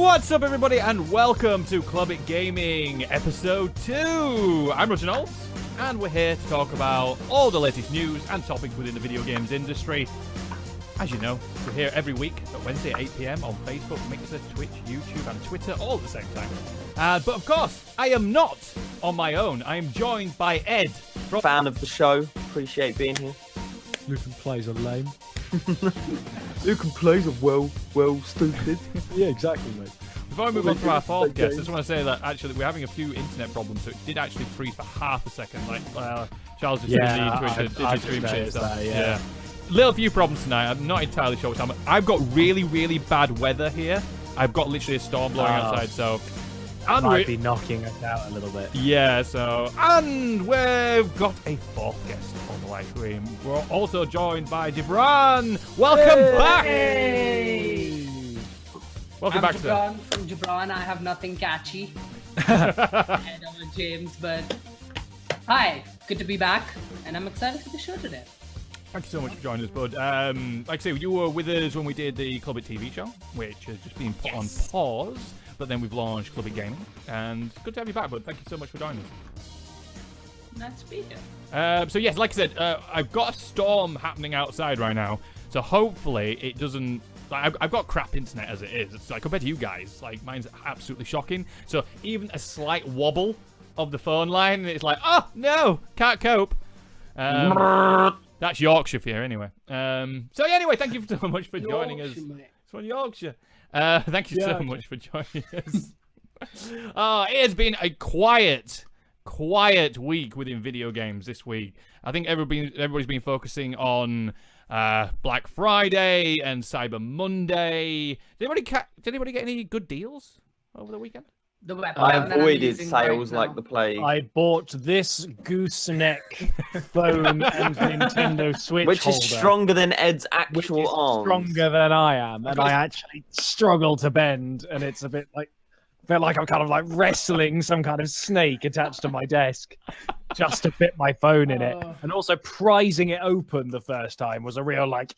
What's up, everybody, and welcome to Clubit Gaming Episode 2. I'm Reginald, and we're here to talk about all the latest news and topics within the video games industry. As you know, we're here every week at Wednesday at 8 PM on Facebook, Mixer, Twitch, YouTube, and Twitter, all at the same time. But of course, I am not on my own. I am joined by Ed. Fan of the show. Appreciate being here. Luke and plays are lame. Luke and plays are well stupid. Yeah, exactly, mate. Before I move on to our fourth guest, I just want to say that actually we're having a few internet problems, so it did actually freeze for half a second. Like Charles just said in Twitter, stream shit. Yeah. Little few problems tonight. I'm not entirely sure what's happening. I've got really bad weather here. I've got literally a storm blowing outside, so. And might be knocking us out a little bit. Yeah, so. And we've got a fourth guest on the live stream. We're also joined by Gibraan. Welcome back! Hey! Welcome back, Gibraan from Gibraan. I have nothing catchy. And I'm James, but hi, good to be back, and I'm excited for the show today. Thank you so much for joining us, bud. Like I say, you were with us when we did the Clubit TV show, which has just been put on pause, but then we've launched Clubit Gaming, and good to have you back, bud. Thank you so much for joining us. Nice to be here. So yes, like I said, I've got a storm happening outside right now, so hopefully it doesn't. Like, I've got crap internet as it is. It's like compared to you guys, like mine's absolutely shocking. So even a slight wobble of the phone line, it's like, oh no, can't cope. That's Yorkshire for you, anyway. So yeah, anyway, thank you so much for joining us. Mate. It's from Yorkshire. Thank you so much for joining us. It has been a quiet week within video games this week. I think everybody's been focusing on Black Friday and Cyber Monday. Did anybody get any good deals over the weekend? The weapon I that I'm avoided using sales right like now. the plague. I bought this gooseneck phone and Nintendo Switch Which is holder, stronger than Ed's which actual is arms. stronger than I am, and I actually struggle to bend, and it's a bit like I'm kind of like wrestling some kind of snake attached to my desk just to fit my phone in it. And also prizing it open the first time was a real like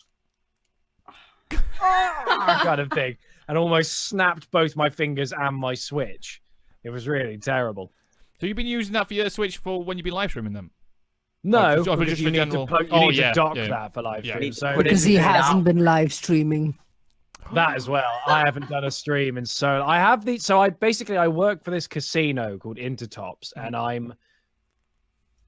kind of thing, and almost snapped both my fingers and my Switch. It was really terrible. So you've been using that for your Switch for when you've been live streaming them? No, Or just because for you need general- to, dock that for live Yeah. stream. You So put it Because he in hasn't out. been live streaming. that as well. I haven't done a stream, and so I have the. So I work for this casino called Intertops, and I'm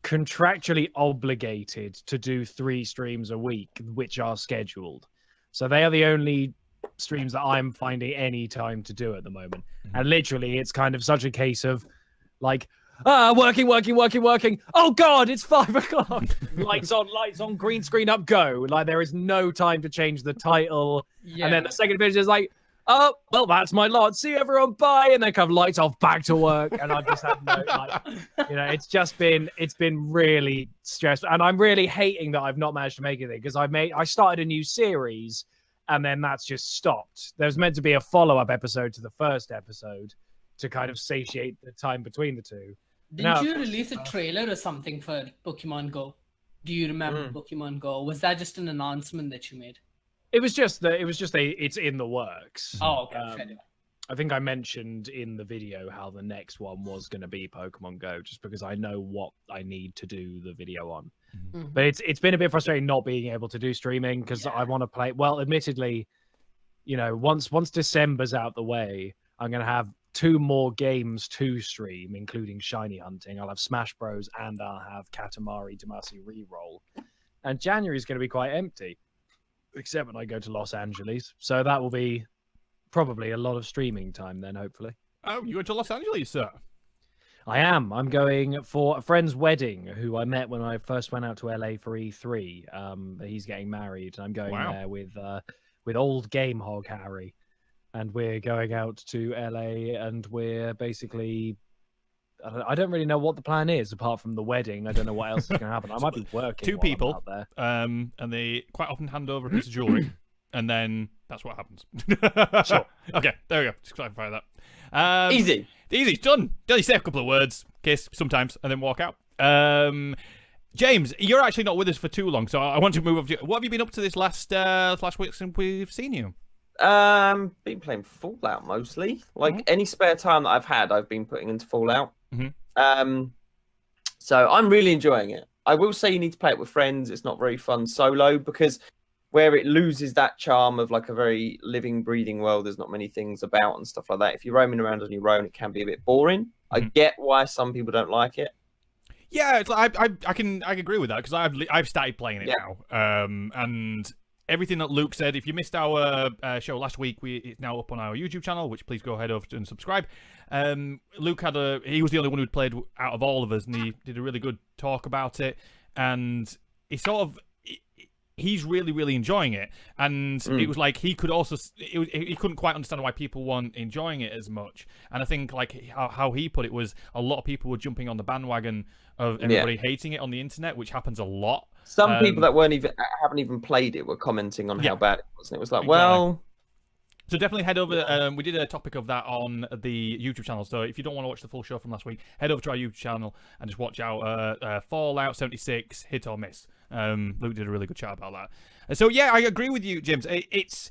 contractually obligated to do 3 streams a week, which are scheduled. So they are the only streams that I'm finding any time to do at the moment. And literally, it's kind of such a case of like, working. Oh God, it's 5 o'clock. lights on, green screen up, go. Like there is no time to change the title. Yeah. And then the second video is like, oh, well, that's my lot. See you, everyone, bye. And then kind of lights off, back to work. And I've just had no, it's been really stressful. And I'm really hating that I've not managed to make anything because I started a new series and then that's just stopped. There's meant to be a follow-up episode to the first episode to kind of satiate the time between the two. Didn't No. you release a trailer or something for Pokemon Go? Do you remember Pokemon Go? Was that just an announcement that you made? It was just it's in the works. Oh, okay. Fair enough. I think I mentioned in the video how the next one was going to be Pokemon Go, just because I know what I need to do the video on. Mhm. But it's been a bit frustrating not being able to do streaming because I want to play. Well, admittedly, once December's out the way, I'm going to have 2 more games to stream, including Shiny Hunting. I'll have Smash Bros. And I'll have Katamari Damacy Reroll. And January is going to be quite empty, except when I go to Los Angeles. So that will be probably a lot of streaming time then, hopefully. Oh, you went to Los Angeles, sir? I am. I'm going for a friend's wedding who I met when I first went out to LA for E3. He's getting married, and I'm going there with old GameHog Harry. And we're going out to LA, and we're basically... I don't really know what the plan is, apart from the wedding. I don't know what else is going to happen. I might be working 2 while I'm people, out there. and they quite often hand over a piece of jewelry, and then that's what happens. Sure. Okay, there we go. Just clarify that. Easy. Easy, done. You say a couple of words, kiss sometimes, and then walk out. James, you're actually not with us for too long, so I want to move over to you. What have you been up to this last week since we've seen you? Been playing Fallout mostly. Like any spare time that I've had, I've been putting into Fallout. So I'm really enjoying it. I will say you need to play it with friends. It's not very fun solo because where it loses that charm of like a very living, breathing world, there's not many things about and stuff like that. If you're roaming around on your own, it can be a bit boring. I get why some people don't like it. Yeah, it's like, I can agree with that because I've started playing it now, and everything that Luke said. If you missed our show last week, it's now up on our YouTube channel, which please go ahead over and subscribe. Luke he was the only one who'd played out of all of us, and he did a really good talk about it. And he's really, really enjoying it. And it was like he couldn't quite understand why people weren't enjoying it as much. And I think like how he put it was a lot of people were jumping on the bandwagon of everybody hating it on the internet, which happens a lot. Some people that haven't even played it were commenting on how bad it was, and it was like, well. So definitely head over. We did a topic of that on the YouTube channel. So if you don't want to watch the full show from last week, head over to our YouTube channel and just watch out Fallout 76 Hit or Miss. Luke did a really good chat about that. So yeah, I agree with you, James. It's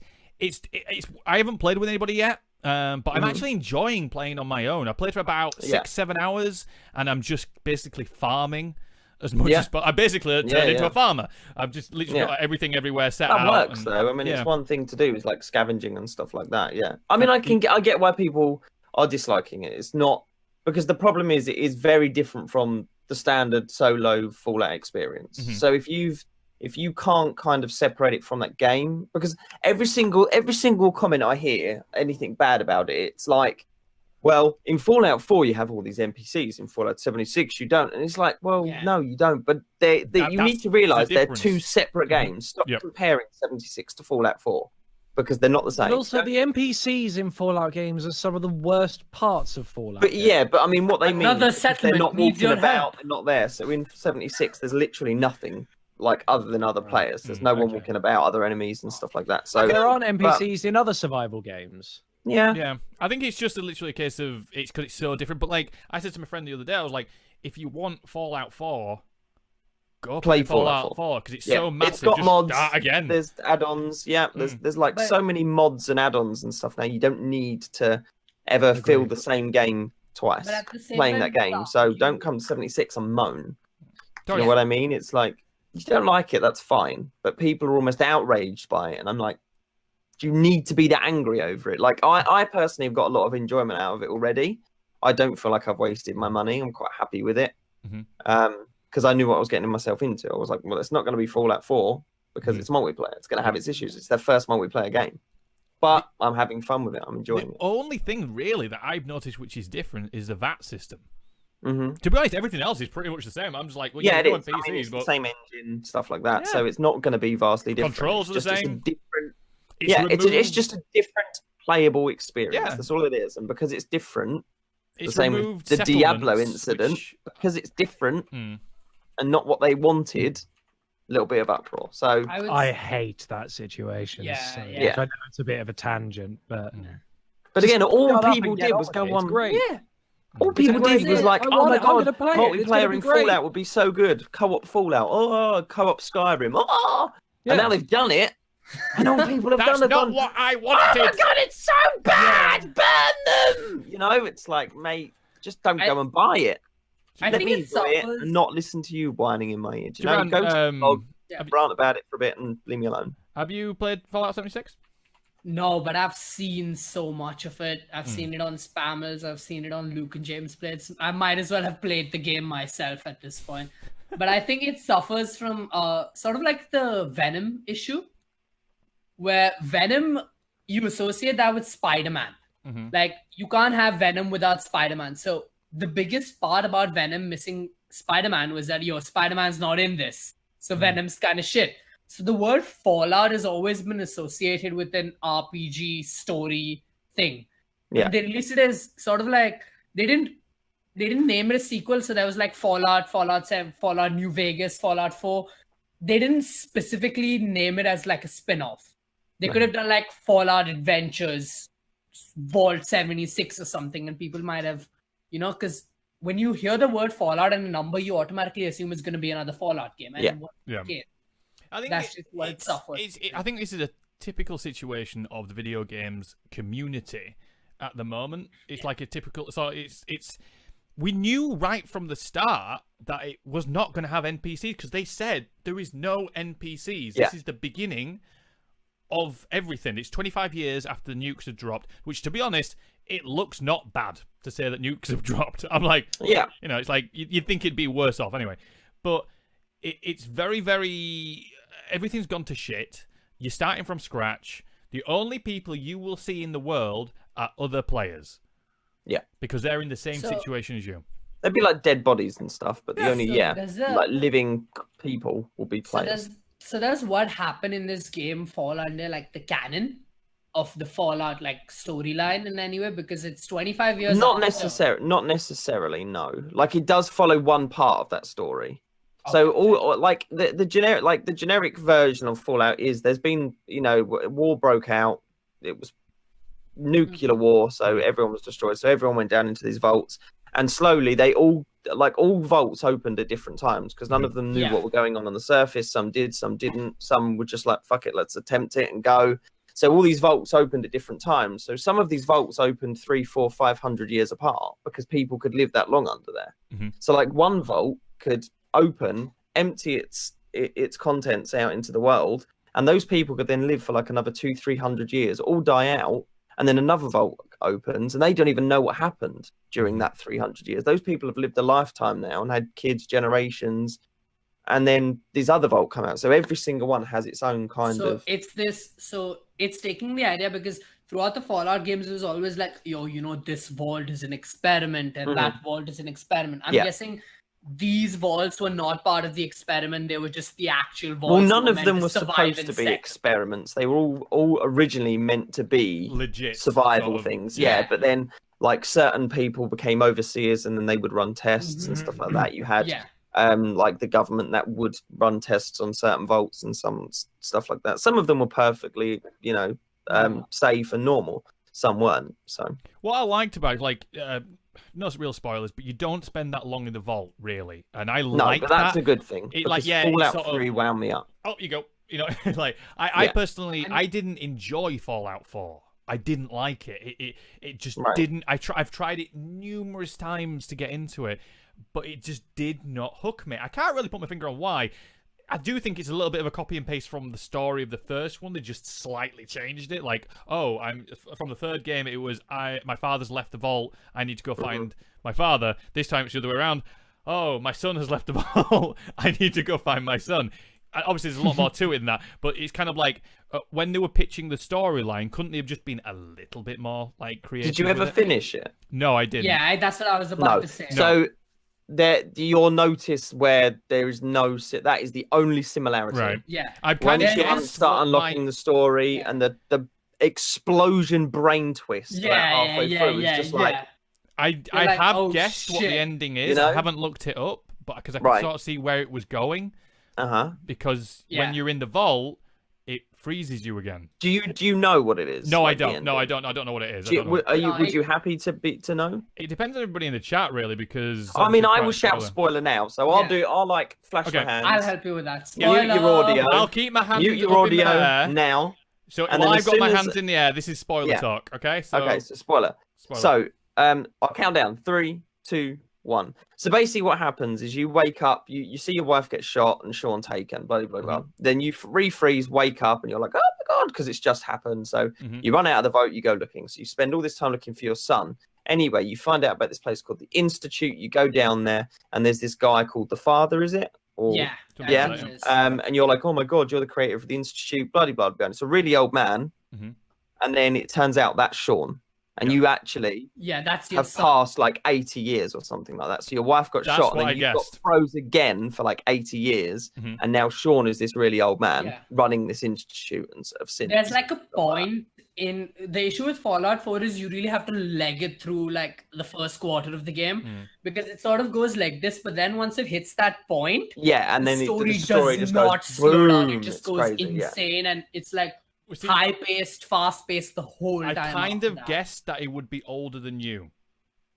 I haven't played with anybody yet. But I'm actually enjoying playing on my own. I played for about 6-7 hours, and I'm just basically farming as much as I basically turned into a farmer. I've just literally got everything everywhere set out. That works though. I mean, it's one thing to do is like scavenging and stuff like that. Yeah. I mean, I get why people are disliking it. It's not because the problem is it is very different from the standard solo Fallout experience. So if you can't kind of separate it from that game, because every single comment I hear anything bad about it, it's like, well, in Fallout 4 you have all these NPCs, in Fallout 76 you don't, and it's like, well, no, you don't. But you need to realize they're two separate games. Stop comparing 76 to Fallout 4 because they're not the same. But also, the NPCs in Fallout games are some of the worst parts of Fallout. But but I mean, what they mean is they're not needs walking your about, they're not there. So in 76, there's literally nothing. Like other than other players, there's no one walking about, other enemies and stuff like that. So there aren't NPCs in other survival games. Yeah. I think it's just literally a case of it's because it's so different. But like I said to my friend the other day, I was like, if you want Fallout 4, go play Fallout 4 because it's so massive. It's got just mods start again. There's add-ons. Yeah, there's like so many mods and add-ons and stuff now. You don't need to ever fill the same game twice playing that game. So don't come to 76 and moan. You know what I mean? It's like, if you don't like it, that's fine. But people are almost outraged by it. And I'm like, do you need to be that angry over it? Like, I personally have got a lot of enjoyment out of it already. I don't feel like I've wasted my money. I'm quite happy with it. Because I knew what I was getting myself into. I was like, well, it's not going to be Fallout 4 because it's multiplayer. It's going to have its issues. It's their first multiplayer game. But I'm having fun with it. I'm enjoying it. The only thing, really, that I've noticed which is different is the VAT system. To be honest, everything else is pretty much the same. I'm just like, well, it is. PCs, I mean, it's but the same engine, stuff like that. So it's not going to be vastly different. Controls are the same. It's just a different playable experience. That's all it is. And because it's different, the same with the Diablo incident, because it's different and not what they wanted, a little bit of uproar. So I hate that situation. I know it's a bit of a tangent, but again, all people did was go on. Great. Yeah. All people did was like, oh my god, multiplayer in Fallout would be so good. Co-op Fallout. Oh, co-op Skyrim. Oh, and now they've done it. And all people have done it. That's not what I wanted. Oh my god, it's so bad. Burn them. You know, it's like, mate, just don't go and buy it. I think it suffers. And not listen to you whining in my ear. You know, go to the blog, rant about it for a bit, and leave me alone. Have you played Fallout 76? No, but I've seen so much of it. I've seen it on spammers. I've seen it on Luke and James plays. I might as well have played the game myself at this point. But I think it suffers from sort of like the Venom issue, where Venom, you associate that with Spider-Man. Like, you can't have Venom without Spider-Man. So the biggest part about Venom missing Spider-Man was that, Spider-Man's not in this. So Venom's kind of shit. So the word Fallout has always been associated with an RPG story thing. Yeah. They released it as sort of like, they didn't name it a sequel. So there was like Fallout, Fallout 7, Fallout New Vegas, Fallout 4. They didn't specifically name it as like a spin-off. They could have done like Fallout Adventures, Vault 76 or something, and people might have, because when you hear the word Fallout and a number, you automatically assume it's going to be another Fallout game. And I think that's just what it suffers. I think this is a typical situation of the video games community at the moment. It's like a typical. So it's. We knew right from the start that it was not going to have NPCs because they said there is no NPCs. This is the beginning of everything. It's 25 years after the nukes have dropped, which, to be honest, it looks not bad to say that nukes have dropped. I'm like, it's like you'd think it'd be worse off anyway. But it's very, very. Everything's gone to shit. You're starting from scratch. The only people you will see in the world are other players. Yeah, because they're in the same situation as you. They'd be like dead bodies and stuff, but the only like living people will be players. So does what happened in this game fall under like the canon of the Fallout like storyline in any way? Because it's 25 years. Not necessarily. No, like it does follow one part of that story. So all like the generic version of Fallout is there's been war broke out. It was nuclear war, so everyone was destroyed. So everyone went down into these vaults, and slowly they all vaults opened at different times because none of them knew what were going on the surface. Some did, some didn't. Some were just like, fuck it, let's attempt it and go. So all these vaults opened at different times. So some of these vaults opened 300, 400, 500 years apart because people could live that long under there. So like one vault could open, empty its contents out into the world, and those people could then live for like another 200, 300 years, all die out. And then another vault opens, and they don't even know what happened during that 300 years. Those people have lived a lifetime now and had kids, generations, and then these other vault come out. So every single one has its own kind of. So it's taking the idea because throughout the Fallout games, it was always like, this vault is an experiment and that vault is an experiment. I'm guessing these vaults were not part of the experiment. They were just the actual vaults. Well, none of them were supposed to be experiments. They were all originally meant to be legit survival things. Yeah, but then like certain people became overseers and then they would run tests and stuff like that. You had like the government that would run tests on certain vaults and some stuff like that. Some of them were perfectly, safe and normal. Some weren't. So what I liked about no real spoilers, but you don't spend that long in the vault, really. And I like that. No, but that's a good thing. Fallout 3 wound me up. Oh, you go. I personally, I didn't enjoy Fallout 4. I didn't like it. It just didn't. I've tried it numerous times to get into it, but it just did not hook me. I can't really put my finger on why. I do think it's a little bit of a copy and paste from the story of the first one. They just slightly changed it. Like, I'm from the third game. It was my father's left the vault. I need to go find my father. This time it's the other way around. Oh, my son has left the vault. I need to go find my son. Obviously, there's a lot more to it than that. But it's kind of like when they were pitching the storyline, couldn't they have just been a little bit more like creative? Did you ever finish it? No, I didn't. Yeah, that's what I was about to say. So. You'll notice where there is that is the only similarity. Right. Yeah. Once you start unlocking the story and the explosion brain twist halfway through is just like. I have guessed what the ending is. I haven't looked it up, but because I can sort of see where it was going. Because when you're in the vault, it freezes you again. Do you know what it is? No, I don't. No, I don't. I don't know what it is. Would you happy to know? It depends on everybody in the chat, really, because I mean, I will shout spoiler now, so I'll like flash my hands. I'll help you with that. Spoiler. Mute your audio. I'll keep my hands mute your audio now. So while I've got my hands in the air, this is spoiler talk. Okay. So spoiler. So I'll count down 3, 2, 1. So basically what happens is you wake up, you see your wife get shot and Sean taken, blah, blah, blah. Then you refreeze, wake up, and you're like, oh my God, because it's just happened. So you run out of the boat, you go looking. So you spend all this time looking for your son. Anyway, you find out about this place called the Institute. You go down there, and there's this guy called the Father, is it? And you're like, oh my God, you're the creator of the Institute, blah, blah, blah. It's a really old man. And then it turns out that's Sean. And you actually have passed like 80 years or something like that. So your wife got shot, and then you got froze again for like 80 years. And now Sean is this really old man running this institute and sort of since. There's like a point in the issue with Fallout 4 is you really have to leg it through like the first quarter of the game because it sort of goes like this. But then once it hits that point, and then the story does not slow down. It just goes insane, and it's like. High-paced, fast-paced the whole time. I kind of guessed that it would be older than you.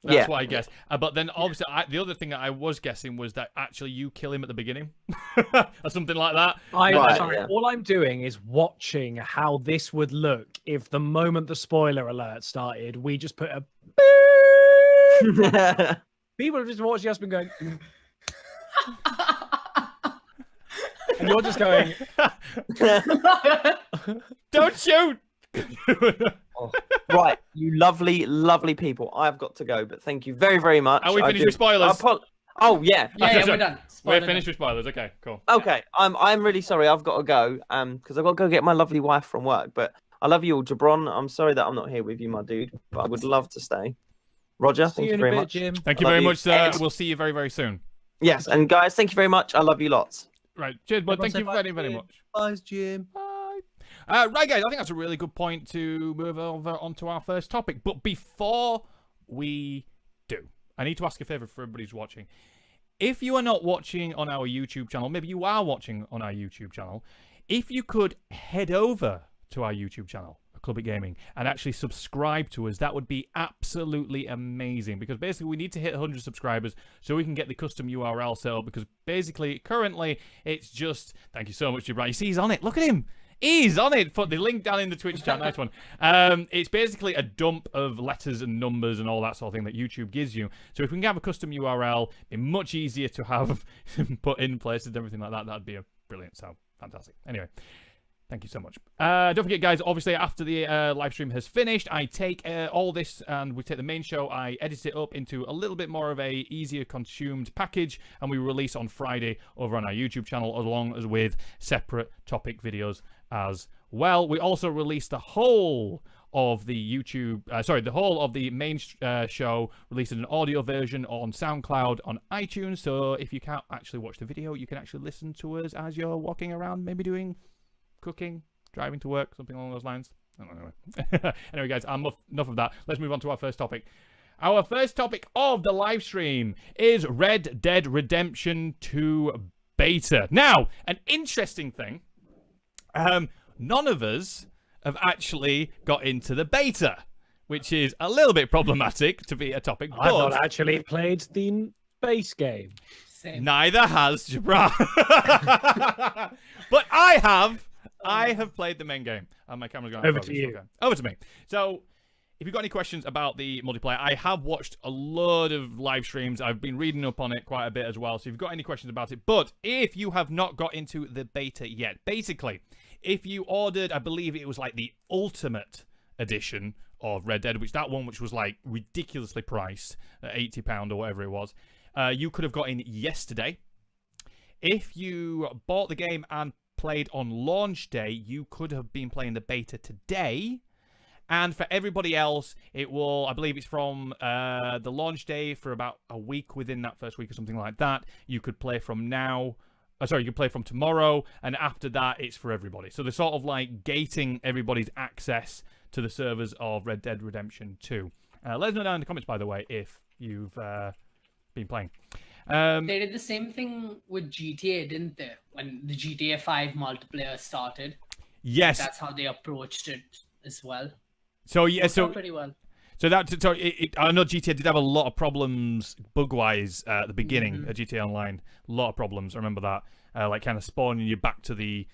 That's what I guessed. But then, obviously, the other thing that I was guessing was that actually you kill him at the beginning, or something like that. All I'm doing is watching how this would look if the moment the spoiler alert started, we just put a beep. People have just watched us been going, and you're just going, don't shoot. Right, you lovely people. I've got to go, but thank you very, very much. Are we finished with spoilers? Oh yeah, we're done. We're finished with spoilers. Okay, cool. Okay, I'm really sorry. I've got to go because I've got to go get my lovely wife from work. But I love you all, Gibraan. I'm sorry that I'm not here with you, my dude, but I would love to stay. Roger, thank you very much. Jim. Thank you very much, sir. We'll see you very, very soon. Yes, and guys, thank you very much. I love you lots. Right, cheers, bud. Thank you very, very much. Bye, Jim. Bye. Right, guys, I think that's a really good point to move over onto our first topic. But before we do, I need to ask a favor for everybody who's watching. If you are not watching on our YouTube channel, maybe you are watching on our YouTube channel, if you could head over to our YouTube channel, Clubit Gaming, and actually subscribe to us, that would be absolutely amazing, because basically we need to hit 100 subscribers so we can get the custom URL set up, because basically currently it's just, thank you so much, Gibraan. You see, he's on it. Look at him. He's on it. Put the link down in the Twitch chat. Nice one. It's basically a dump of letters and numbers and all that sort of thing that YouTube gives you. So if we can have a custom URL, it'd be much easier to have put in places and everything like that. That'd be brilliant. So fantastic. Anyway, thank you so much. Don't forget, guys, obviously after the live stream has finished, I take all this and we take the main show, I edit it up into a little bit more of a easier consumed package, and we release on Friday over on our YouTube channel, along as with separate topic videos as well. We also release the whole of the the whole of the main show released in an audio version on SoundCloud, on iTunes, so if you can't actually watch the video, you can actually listen to us as you're walking around, maybe doing cooking, driving to work, something along those lines. Anyway, guys, enough of that. Let's move on to our first topic. Our first topic of the live stream is Red Dead Redemption 2 beta. Now, an interesting thing, none of us have actually got into the beta, which is a little bit problematic to be a topic. I've not actually played the base game. Same. Neither has Gibraan. But I have played the main game. And my camera's going over to you. Okay. Over to me. So, if you've got any questions about the multiplayer, I have watched a lot of live streams. I've been reading up on it quite a bit as well. So, if you've got any questions about it, but if you have not got into the beta yet, basically, if you ordered, I believe it was like the Ultimate Edition of Red Dead, which was like ridiculously priced at £80 or whatever it was, you could have got in yesterday. If you bought the game and played on launch day, you could have been playing the beta today. And for everybody else, it will, I believe it's from the launch day for about a week within that first week or something like that. You could play from now. You can play from tomorrow, and after that, it's for everybody. So they're sort of like gating everybody's access to the servers of Red Dead Redemption 2. Let us know down in the comments, by the way, if you've been playing. They did the same thing with GTA, didn't they? When the GTA 5 multiplayer started. Yes. That's how they approached it as well. So yeah, so pretty well. So I know GTA did have a lot of problems bug-wise at the beginning of GTA Online. A lot of problems. I remember that, like kind of spawning you back to the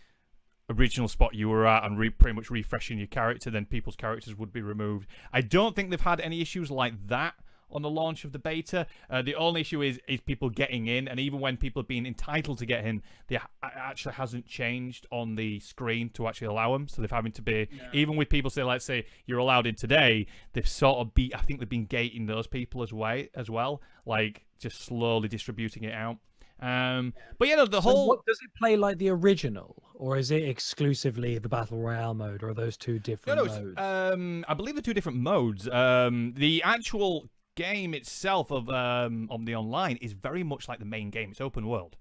original spot you were at and pretty much refreshing your character. Then people's characters would be removed. I don't think they've had any issues like that on the launch of the beta. The only issue is people getting in, and even when people have been entitled to get in, it actually hasn't changed on the screen to actually allow them. So they're having to be, even with people say, let's say you're allowed in today, they've sort of I think they've been gating those people as well, like just slowly distributing it out. But you know, what does it play like the original, or is it exclusively the Battle Royale mode, or are those two different modes? I believe they're two different modes. The actual game itself of on the online is very much like the main game. It's open world.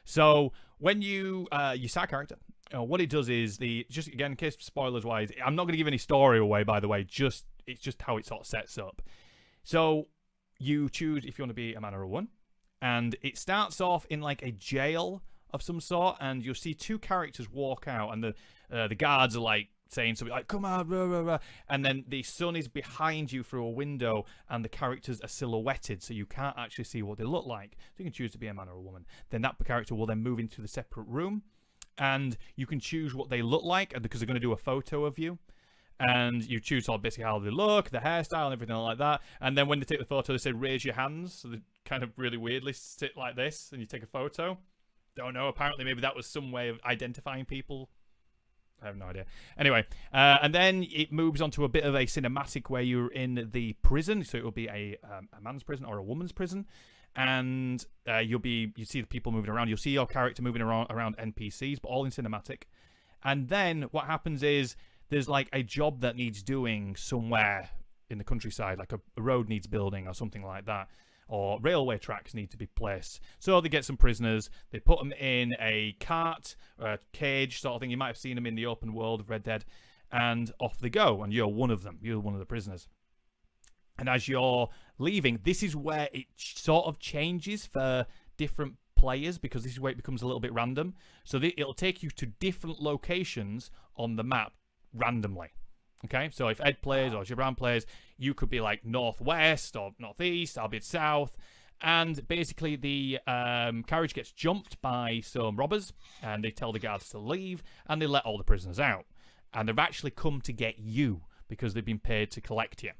So when you start a character, what it does is just again, in case spoilers wise, I'm not going to give any story away, by the way. It's just how it sort of sets up. So you choose if you want to be a man or a woman, and it starts off in like a jail of some sort, and you'll see two characters walk out, and the guards are like saying something like, come on, rah, rah, rah. And then the sun is behind you through a window and the characters are silhouetted, so you can't actually see what they look like. So you can choose to be a man or a woman. Then that character will then move into the separate room, and you can choose what they look like, because they're going to do a photo of you. And you choose basically how they look, the hairstyle, and everything like that. And then when they take the photo, they say, raise your hands. So they kind of really weirdly sit like this, and you take a photo. Don't know. Apparently, maybe that was some way of identifying people. I have no idea. Anyway, and then it moves on to a bit of a cinematic where you're in the prison. So it will be a man's prison or a woman's prison. And you see the people moving around. You'll see your character moving around NPCs, but all in cinematic. And then what happens is, there's like a job that needs doing somewhere in the countryside, like a road needs building or something like that, or railway tracks need to be placed. So they get some prisoners, they put them in a cart or a cage sort of thing. You might have seen them in the open world of Red Dead, and off they go, and you're one of them. You're one of the prisoners. And as you're leaving, this is where it sort of changes for different players, because this is where it becomes a little bit random. So it'll take you to different locations on the map randomly. Okay, so if Ed plays or Gibraan plays, you could be like northwest or northeast, I'll be south, and basically the carriage gets jumped by some robbers, and they tell the guards to leave, and they let all the prisoners out, and they've actually come to get you because they've been paid to collect you.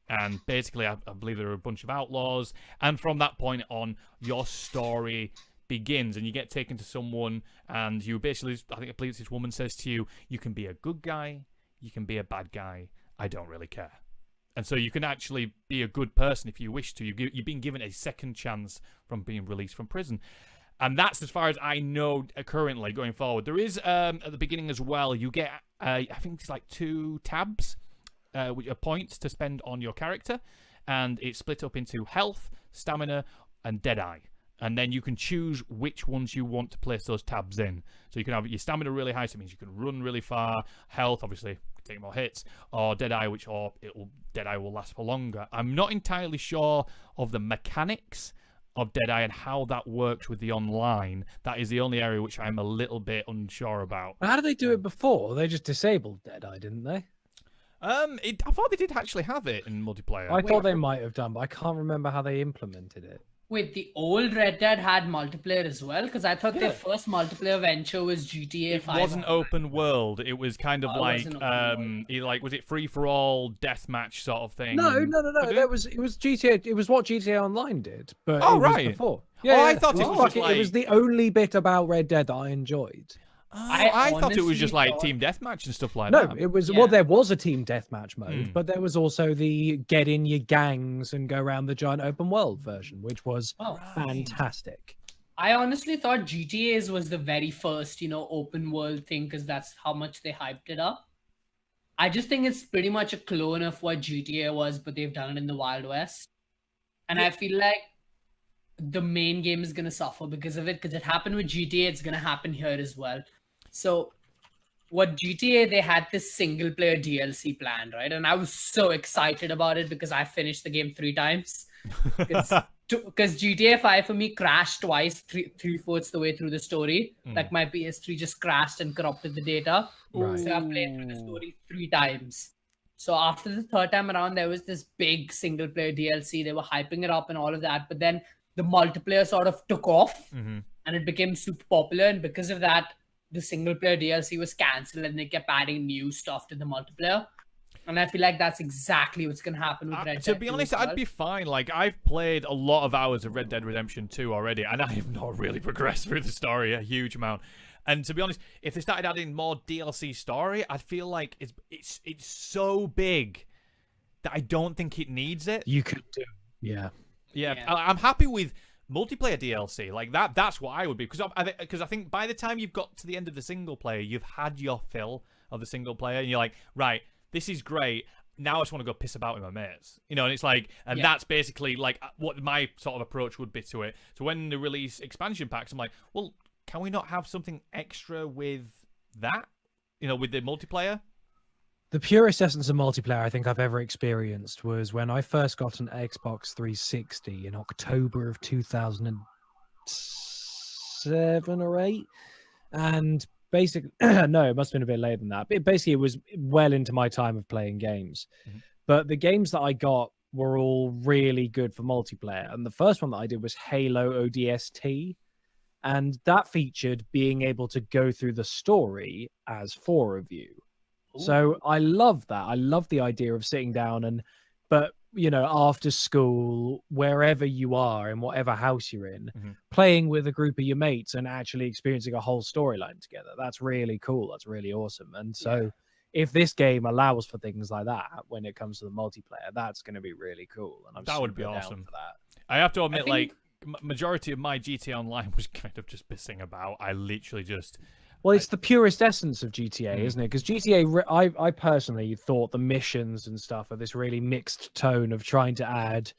And basically I believe there are a bunch of outlaws, and from that point on your story begins, and you get taken to someone, and you basically, I believe this woman says to you, you can be a good guy, you can be a bad guy, I don't really care. And so you can actually be a good person if you wish to. You've been given a second chance from being released from prison. And that's as far as I know currently going forward. There is, at the beginning as well, you get, I think it's like 2 tabs, which are points to spend on your character, and it's split up into health, stamina, and Deadeye. And then you can choose which ones you want to place those tabs in. So you can have your stamina really high, so it means you can run really far. Health, obviously, take more hits. Or Deadeye, Deadeye will last for longer. I'm not entirely sure of the mechanics of Deadeye and how that works with the online. That is the only area which I'm a little bit unsure about. How did they do it before? They just disabled Deadeye, didn't they? I thought they did actually have it in multiplayer. I thought they might have done, but I can't remember how they implemented it. Wait, the old Red Dead had multiplayer as well? Because I thought their first multiplayer venture was GTA 5. It wasn't open world. It was kind of like, was it free for all deathmatch sort of thing? No. It was GTA. It was what GTA Online did, but it was before. Yeah, I thought it was just like... It was the only bit about Red Dead that I enjoyed. I thought it was just like team deathmatch and stuff like that. No, it was. Yeah. Well, there was a team deathmatch mode, but there was also the get in your gangs and go around the giant open world version, which was fantastic. I honestly thought GTA's was the very first, open world thing, because that's how much they hyped it up. I just think it's pretty much a clone of what GTA was, but they've done it in the Wild West. And I feel like the main game is going to suffer because of it, because it happened with GTA, it's going to happen here as well. So what GTA, they had this single player DLC planned, right? And I was so excited about it because I finished the game 3 times. Because GTA 5 for me crashed twice, three-fourths the way through the story. Like my PS3 just crashed and corrupted the data. Right. So I played through the story 3 times. So after the 3rd time around, there was this big single player DLC. They were hyping it up and all of that. But then the multiplayer sort of took off and it became super popular. And because of that, the single player DLC was cancelled and they kept adding new stuff to the multiplayer. And I feel like that's exactly what's going to happen with Red Dead. To be honest, I'd be fine. Like, I've played a lot of hours of Red Dead Redemption 2 already, and I have not really progressed through the story a huge amount. And to be honest, if they started adding more DLC story, I'd feel like it's so big that I don't think it needs it. You could do, yeah. I'm happy with multiplayer DLC like that. That's what I would be, because I think by the time you've got to the end of the single player, you've had your fill of the single player, and you're like, right, this is great. Now I just want to go piss about with my mates, and it's like, and that's basically like what my sort of approach would be to it. So when they release expansion packs, I'm like, well, can we not have something extra with that? With the multiplayer. The purest essence of multiplayer I think I've ever experienced was when I first got an Xbox 360 in October of 2007 or 8. And basically, no, it must have been a bit later than that. But basically, it was well into my time of playing games. But the games that I got were all really good for multiplayer. And the first one that I did was Halo ODST. And that featured being able to go through the story as 4 of you. Ooh. So I love that. I love the idea of sitting down but you know, after school, wherever you are, in whatever house you're in, playing with a group of your mates and actually experiencing a whole storyline together. That's really cool. That's really awesome. And so if this game allows for things like that when it comes to the multiplayer, that's going to be really cool. And that would be awesome for that. I have to admit, like, majority of my GTA Online was kind of just pissing about. I literally just... Well, it's the purest essence of GTA, isn't it? Because GTA, I personally thought the missions and stuff are this really mixed tone of trying to add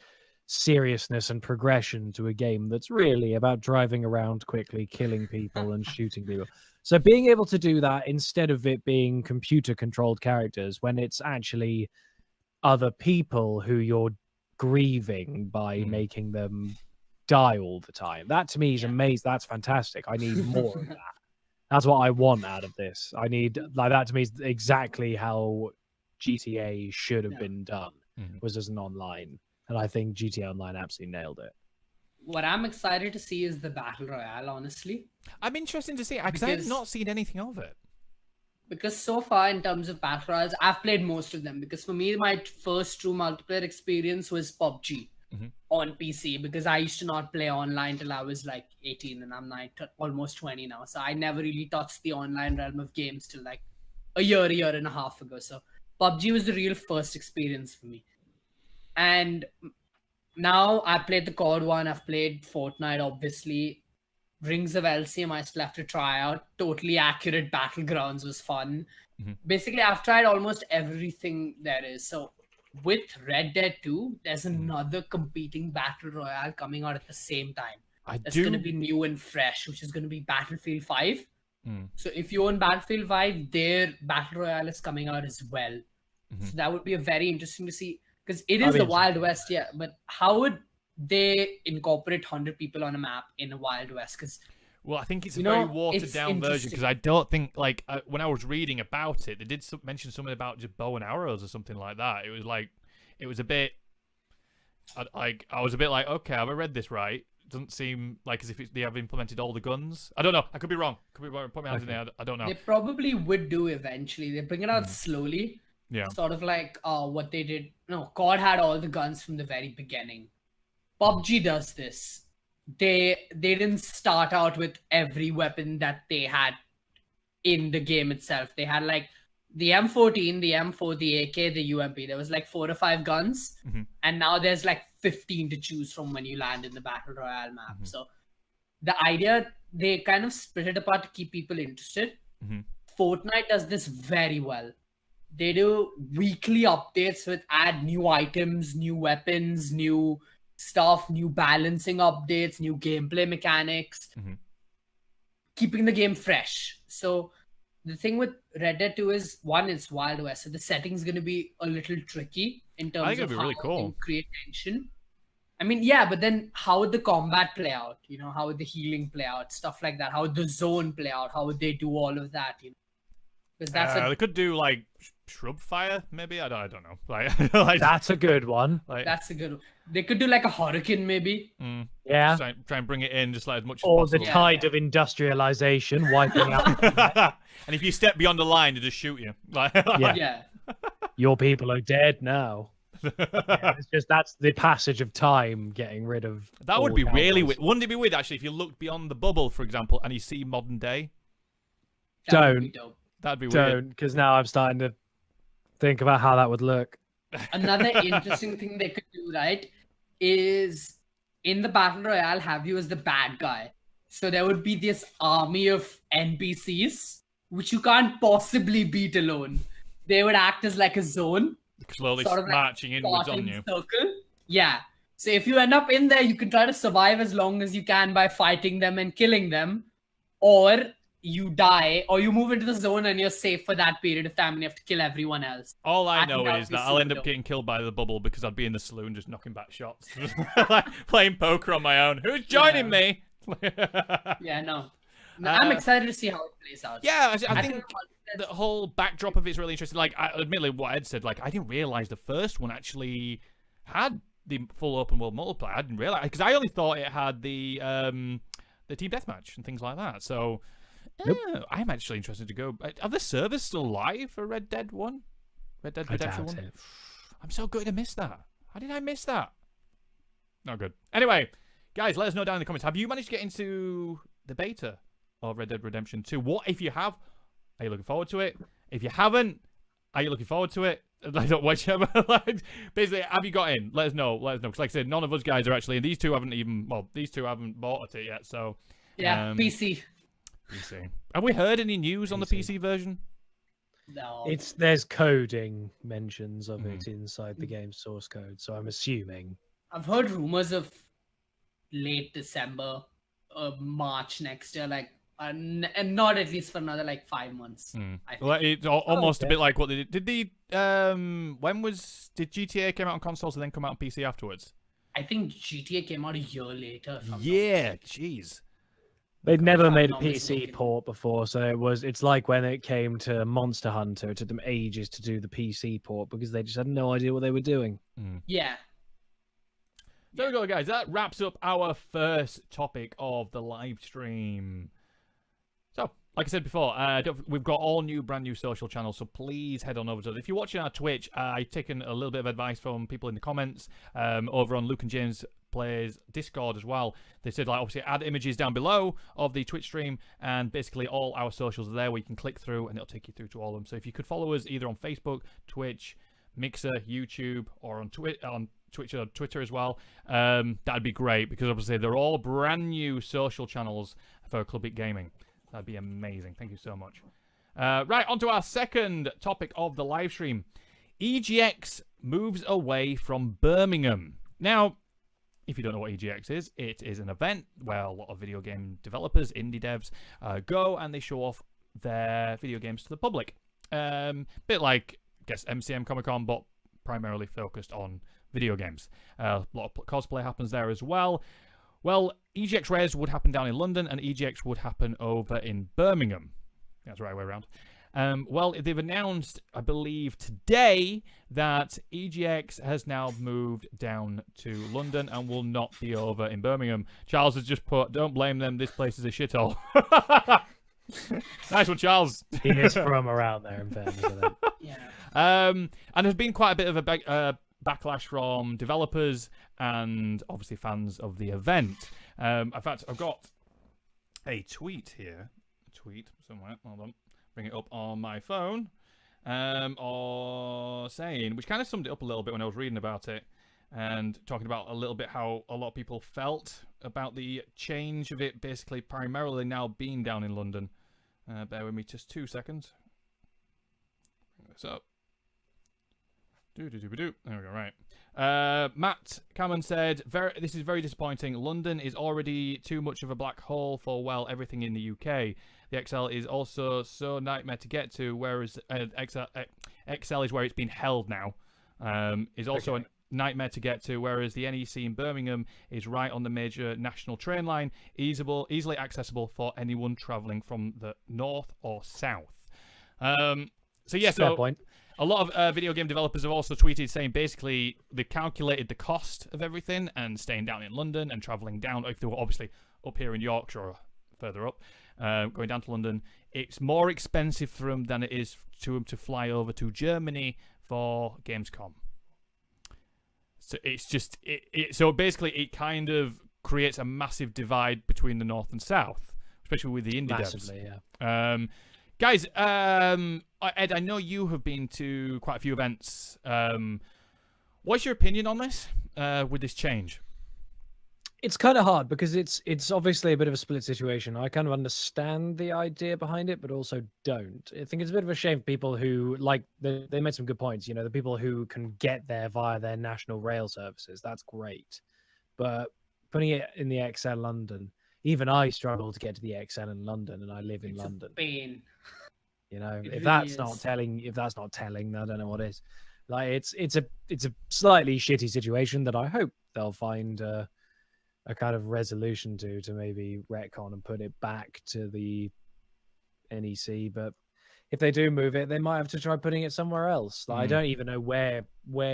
seriousness and progression to a game that's really about driving around quickly, killing people and shooting people. So being able to do that instead of it being computer-controlled characters, when it's actually other people who you're grieving by making them die all the time, that to me is amazing. That's fantastic. I need more of that. That's what I want out of this. I need, like, that to me is exactly how GTA should have been done, was as an online. And I think GTA Online absolutely nailed it. What I'm excited to see is the Battle Royale, honestly. I'm interested to see it, because I've not seen anything of it. Because so far, in terms of Battle Royales, I've played most of them. Because for me, my first true multiplayer experience was PUBG. On PC, because I used to not play online till I was like 18, and I'm almost 20 now. So I never really touched the online realm of games till like a year and a half ago. So PUBG was the real first experience for me. And now I played the COD one, I've played Fortnite, obviously. Rings of LCM I still have to try out. Totally Accurate Battlegrounds was fun. Basically, I've tried almost everything there is. So with Red Dead 2, there's another competing battle royale coming out at the same time. It's going to be new and fresh, which is going to be Battlefield 5. So if you own Battlefield 5, their battle royale is coming out as well. So that would be a very interesting to see, because it is the Wild West, but how would they incorporate 100 people on a map in a Wild West? Because well, I think it's a very watered-down version, because I don't think, like, when I was reading about it, they did mention something about just bow and arrows or something like that. It was like, it was a bit, I was a bit like, okay, have I read this right? It doesn't seem like as if they have implemented all the guns. I don't know. I could be wrong. Put my hands in there. I don't know. They probably would do eventually. They bring it out slowly. Yeah. Sort of like what they did. No, COD had all the guns from the very beginning. PUBG does this. They didn't start out with every weapon that they had in the game itself. They had like the M14, the M4, the AK, the UMP. There was like 4 or 5 guns, and now there's like 15 to choose from when you land in the Battle Royale map. So the idea, they kind of split it apart to keep people interested. Fortnite does this very well. They do weekly updates with add new items, new weapons, new stuff, new balancing updates, new gameplay mechanics, keeping the game fresh. So the thing with Red Dead 2 is, one, it's Wild West, so the setting's going to be a little tricky in terms of how really cool. you create tension. I mean, yeah, but then how would the combat play out? You know, how would the healing play out? Stuff like that. How would the zone play out? How would they do all of that? You know, because they could do like shrub fire, maybe. I don't know. Like, that's a good one. Like, that's a good one. They could do like a hurricane, maybe. Yeah. Try and bring it in just like as much as possible. Or the tide of industrialization wiping out. And if you step beyond the line, they just shoot you. Like, yeah. Your people are dead now. It's just, that's the passage of time getting rid of. That would be really weird. Wouldn't it be weird actually if you looked beyond the bubble, for example, and you see modern day? That'd be weird. Don't, because now I'm starting to think about how that would look. Another interesting thing they could do, right, is in the Battle Royale have you as the bad guy. So there would be this army of NPCs, which you can't possibly beat alone. They would act as like a zone. Slowly sort of marching inwards on you. Circle. Yeah. So if you end up in there, you can try to survive as long as you can by fighting them and killing them. Or you die, or you move into the zone and you're safe for that period of time and you have to kill everyone else. All I know is that I'll end up getting killed by the bubble because I'd be in the saloon just knocking back shots. Like playing poker on my own. Who's joining me? Yeah, no. I'm excited to see how it plays out. Yeah, I think the whole backdrop of it's really interesting. Like, admittedly, what Ed said, like, I didn't realize the first one actually had the full open world multiplayer. I didn't realize, because I only thought it had the team deathmatch and things like that. So, I'm actually interested to go. Are the servers still live for Red Dead 1? Red Dead Redemption 1? I'm so good to miss that. How did I miss that? Not good. Anyway, guys, let us know down in the comments. Have you managed to get into the beta of Red Dead Redemption 2? What, if you have, are you looking forward to it? If you haven't, are you looking forward to it? Whichever. Basically, have you got in? Let us know. Let us know. Because like I said, none of us guys are actually, and these two haven't bought it yet. So yeah, PC. Have we heard any news on the PC version? No. There's coding mentions of it inside the game's source code, so I'm assuming. I've heard rumors of late December, March next year, like, and not at least for another like 5 months. I think. Well, it's almost a bit like what they did. Did GTA came out on consoles and then come out on PC afterwards? I think GTA came out a year later. Yeah, jeez. They'd never made a PC port before, so it's like when it came to Monster Hunter, it took them ages to do the PC port because they just had no idea what they were doing. Yeah. There we go, guys. That wraps up our first topic of the live stream. So, like I said before, we've got all brand new social channels, so please head on over to us. If you're watching our Twitch, I've taken a little bit of advice from people in the comments over on Luke and James Plays Discord as well. They said, like, obviously add images down below of the Twitch stream, and basically all our socials are there where you can click through and it'll take you through to all of them. So if you could follow us either on Facebook, Twitch, Mixer, YouTube, or on Twitter as well, that'd be great, because obviously they're all brand new social channels for Clubit Gaming. That'd be amazing. Thank you so much. Right, on to our second topic of the live stream. EGX moves away from Birmingham. Now, if you don't know what EGX is, it is an event where a lot of video game developers, indie devs, go and they show off their video games to the public. Bit like, I guess, MCM Comic Con, but primarily focused on video games. A lot of cosplay happens there as well. Well, EGX Res would happen down in London, and EGX would happen over in Birmingham. That's the right way around. Well, they've announced, I believe, today that EGX has now moved down to London and will not be over in Birmingham. Charles has just put, don't blame them, this place is a shithole. Nice one, Charles. He is from around there, in fairness. Yeah. And there's been quite a bit of a backlash from developers and obviously fans of the event. In fact, I've got a tweet here. Somewhere. Hold on. Bring it up on my phone. Or saying, which kind of summed it up a little bit when I was reading about it, and talking about a little bit how a lot of people felt about the change of it basically primarily now being down in London. Bear with me just 2 seconds. Bring this up. There we go, right. Matt Cameron said, this is very disappointing. London is already too much of a black hole for, well, everything in the UK. The XL is also so nightmare to get to, whereas XL is where it's been held now. Is also a nightmare to get to, whereas the NEC in Birmingham is right on the major national train line, easily accessible for anyone travelling from the north or south. So yeah, fair point. A lot of video game developers have also tweeted saying basically they calculated the cost of everything and staying down in London and travelling down, if they were obviously up here in Yorkshire or further up, going down to London. It's more expensive for them than it is to them to fly over to Germany for Gamescom. So it's just, so basically it kind of creates a massive divide between the north and south, especially with the indie Massively, devs. Yeah. Guys, Ed, I know you have been to quite a few events. What's your opinion on this, with this change? It's kind of hard because it's obviously a bit of a split situation. I kind of understand the idea behind it, but also don't. I think it's a bit of a shame for people who, like, they made some good points. You know, the people who can get there via their national rail services, that's great. But putting it in the XL London, even I struggle to get to the XL in London, and I live in London. A pain. You know, It if really that's is. not telling, I don't know what is. Like, it's a slightly shitty situation that I hope they'll find a a kind of resolution to maybe retcon and put it back to the NEC. But if they do move it, they might have to try putting it somewhere else. Like, I don't even know where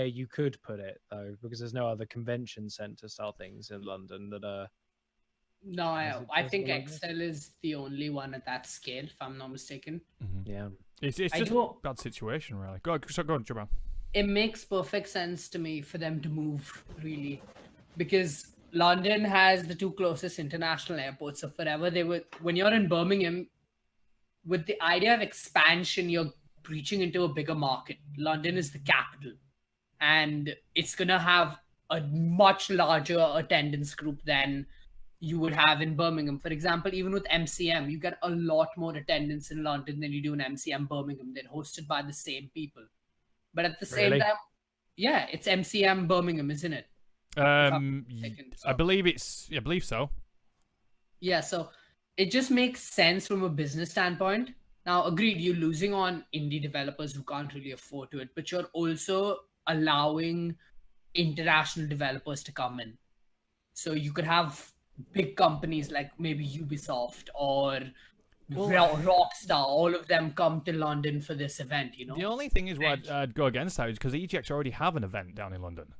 you could put it though, because there's no other convention centre style things in London that are. No, I think Excel is the only one at that scale, if I'm not mistaken. Yeah, it's just a bad situation, really. Go on, Gibraan. It makes perfect sense to me for them to move, really, because London has the two closest international airports. So forever when you're in Birmingham, with the idea of expansion, you're reaching into a bigger market. London is the capital, and it's gonna have a much larger attendance group than you would have in Birmingham. For example, even with MCM, you get a lot more attendance in London than you do in MCM Birmingham. They're hosted by the same people. But at the same time, yeah, it's MCM Birmingham, isn't it? I believe so. Yeah, so it just makes sense from a business standpoint. Now, agreed, you're losing on indie developers who can't really afford to it, but you're also allowing international developers to come in. So you could have big companies like maybe Ubisoft or Rockstar, all of them come to London for this event, you know? The only thing is what I'd go against that is because EGX already have an event down in London,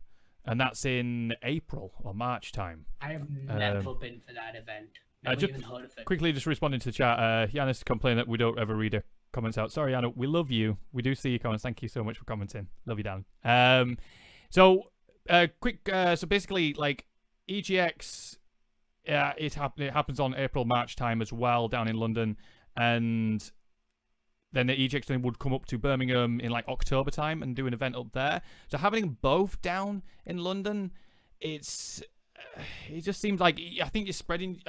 and that's in April or March time. I have never been for that event. Never even heard of it. Quickly, just responding to the chat, Yanis complained that we don't ever read her comments out. Sorry, Yana, we love you. We do see your comments. Thank you so much for commenting. Love you, Dan. So basically, like, EGX... Yeah, it happens on April, March time as well down in London, and then the EGX thing would come up to Birmingham in like October time and do an event up there. So having both down in London, it just seems like, I think you're spreading.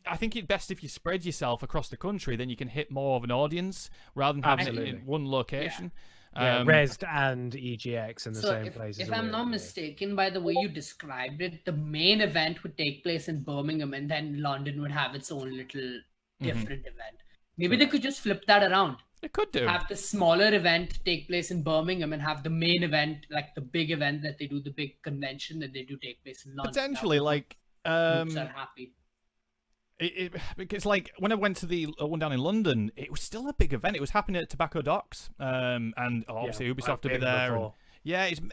I think it's best if you spread yourself across the country, then you can hit more of an audience rather than having it in one location. Yeah, Rezzed and EGX in the same places. If I'm not mistaken, by the way you described it, the main event would take place in Birmingham, and then London would have its own little different event. Maybe they could just flip that around. They could do. Have the smaller event take place in Birmingham and have the main event, like the big event that they do, the big convention that they do take place in London. Potentially, like... groups are happy. Because like when I went to the one down in London, it was still a big event. It was happening at Tobacco Docks, and obviously Ubisoft will be there. And,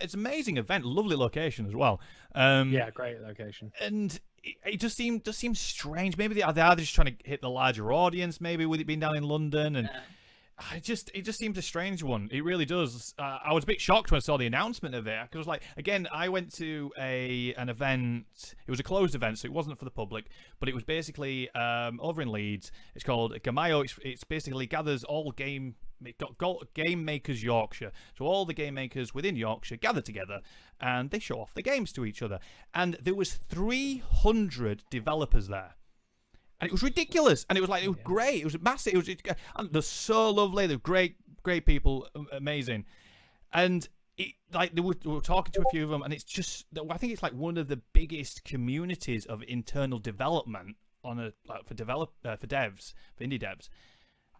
it's an amazing event, lovely location as well. Great location. And it just seems strange. Maybe they're just trying to hit the larger audience. Maybe with it being down in London, and it just seems a strange one. It really does. I was a bit shocked when I saw the announcement of it, because like, again, I went to an event. It was a closed event, so it wasn't for the public, but it was basically over in Leeds. It's called Gamayo. It's basically gathers all game makers Yorkshire. So all the game makers within Yorkshire gather together and they show off the games to each other. And there was 300 developers there. And it was ridiculous, and it was great. It was massive. And they're so lovely. They're great people, amazing. And we were talking to a few of them, and it's just, I think it's like one of the biggest communities of internal development for devs, for indie devs,